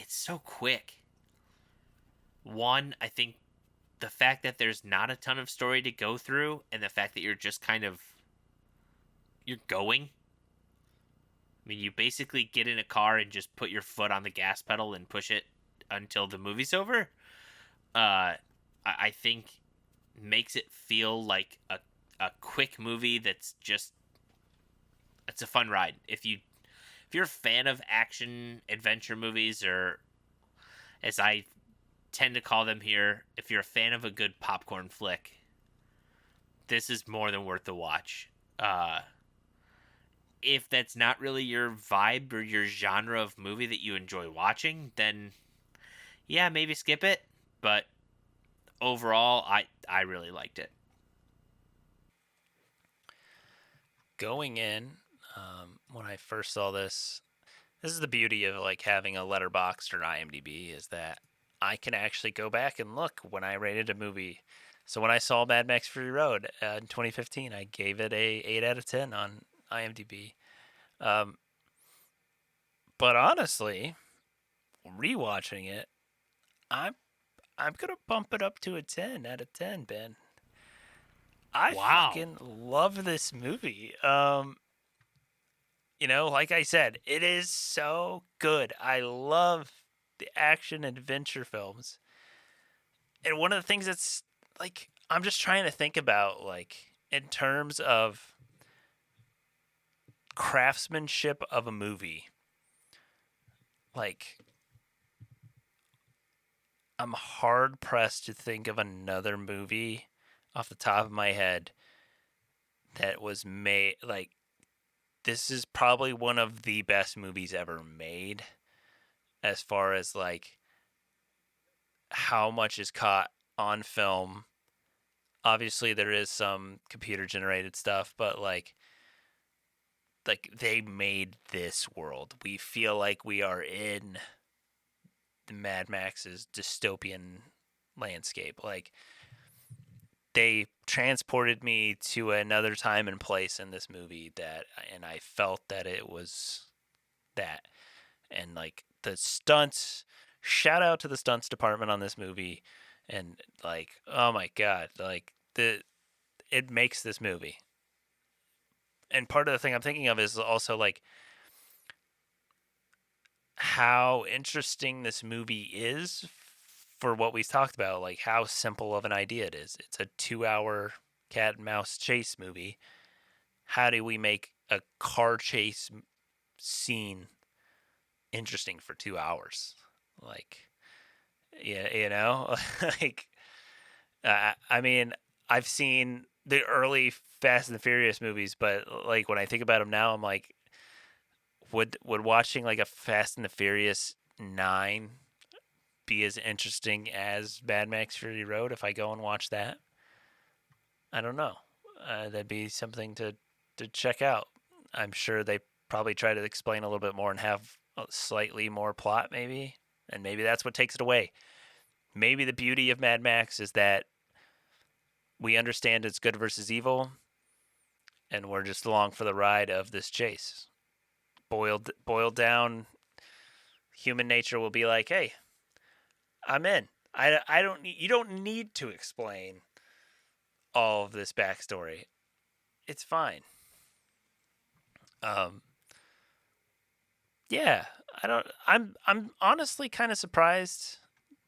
Speaker 2: so quick. One, I think the fact that there's not a ton of story to go through, and the fact that you're just kind of you're going. I mean, you basically get in a car and just put your foot on the gas pedal and push it until the movie's over. I think makes it feel like a quick movie that's just it's a fun ride. If you're a fan of action adventure movies, or as I tend to call them here, if you're a fan of a good popcorn flick, this is more than worth the watch. Uh, if that's not really your vibe or your genre of movie that you enjoy watching, then yeah, maybe skip it. But overall, I really liked it.
Speaker 1: Going in, when I first saw this is the beauty of like having a letterboxd or IMDb, is that I can actually go back and look when I rated a movie. So when I saw Mad Max Fury Road in 2015, I gave it a 8 out of 10 on IMDb. Um, but honestly, rewatching it, I'm I'm gonna bump it up to a 10 out of 10, Ben. I
Speaker 2: Wow.
Speaker 1: fucking love this movie. Like I said, it is so good. I love the action adventure films. And one of the things that's like I'm just trying to think about like in terms of craftsmanship of a movie. Like I'm hard pressed to think of another movie off the top of my head that was made like this is probably one of the best movies ever made as far as like how much is caught on film. Obviously there is some computer generated stuff, but like they made this world. We feel like we are in the Mad Max's dystopian landscape. Like they transported me to another time and place in this movie and I felt that it was that. And like the stunts, shout out to the stunts department on this movie, and like oh my god, like the it makes this movie. And part of the thing I'm thinking of is also like how interesting this movie is for what we've talked about, like how simple of an idea it is. It's a 2 hour cat and mouse chase movie. How do we make a car chase scene interesting for 2 hours? Like, yeah, like, I mean, I've seen the early Fast and the Furious movies, but like when I think about them now, I'm like, would watching like a Fast and the Furious 9 be as interesting as Mad Max Fury Road if I go and watch that? I don't know. That'd be something to check out. I'm sure they probably try to explain a little bit more and have a slightly more plot, maybe, and maybe that's what takes it away. Maybe the beauty of Mad Max is that we understand it's good versus evil, and we're just along for the ride of this chase. Boiled down, human nature will be like, "Hey, I'm in. I don't need you don't need to explain all of this backstory. It's fine." Um, yeah, I don't. I'm honestly kind of surprised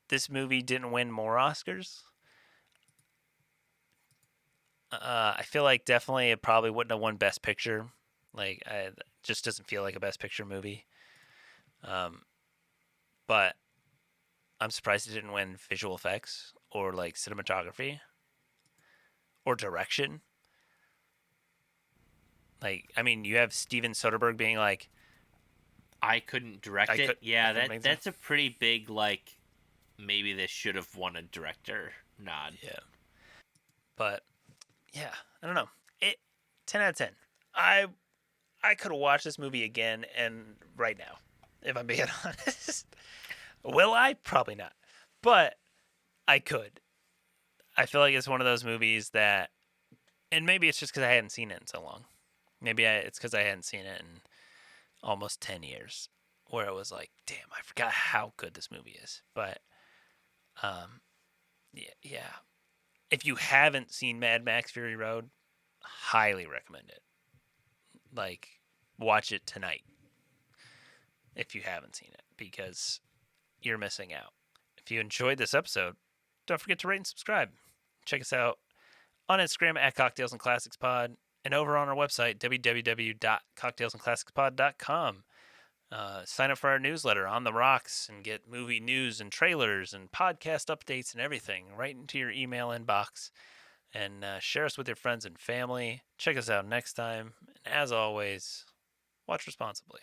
Speaker 1: this movie didn't win more Oscars. I feel like definitely it probably wouldn't have won Best Picture. Like, it just doesn't feel like a Best Picture movie. Um, but I'm surprised it didn't win visual effects or like cinematography or direction. Like, I mean, you have Steven Soderbergh being like,
Speaker 2: I couldn't direct it.
Speaker 1: I
Speaker 2: Yeah,
Speaker 1: could make some.
Speaker 2: that's a pretty big like. Maybe this should have won a director nod.
Speaker 1: Yeah, but yeah, I don't know. It 10 out of 10. I I could watch this movie again and right now, if I'm being honest. Will I? Probably not. But I could. I feel like it's one of those movies that, and maybe it's just because I hadn't seen it in so long. It's because I hadn't seen it in almost 10 years, where it was like, damn, I forgot how good this movie is. But um, yeah. If you haven't seen Mad Max Fury Road, highly recommend it. Like, watch it tonight if you haven't seen it, because you're missing out. If you enjoyed this episode, don't forget to rate and subscribe. Check us out on Instagram at Cocktails and Classics Pod, and over on our website, www.cocktailsandclassicspod.com. Sign up for our newsletter on the rocks and get movie news and trailers and podcast updates and everything right into your email inbox. And share us with your friends and family. Check us out next time. And as always, watch responsibly.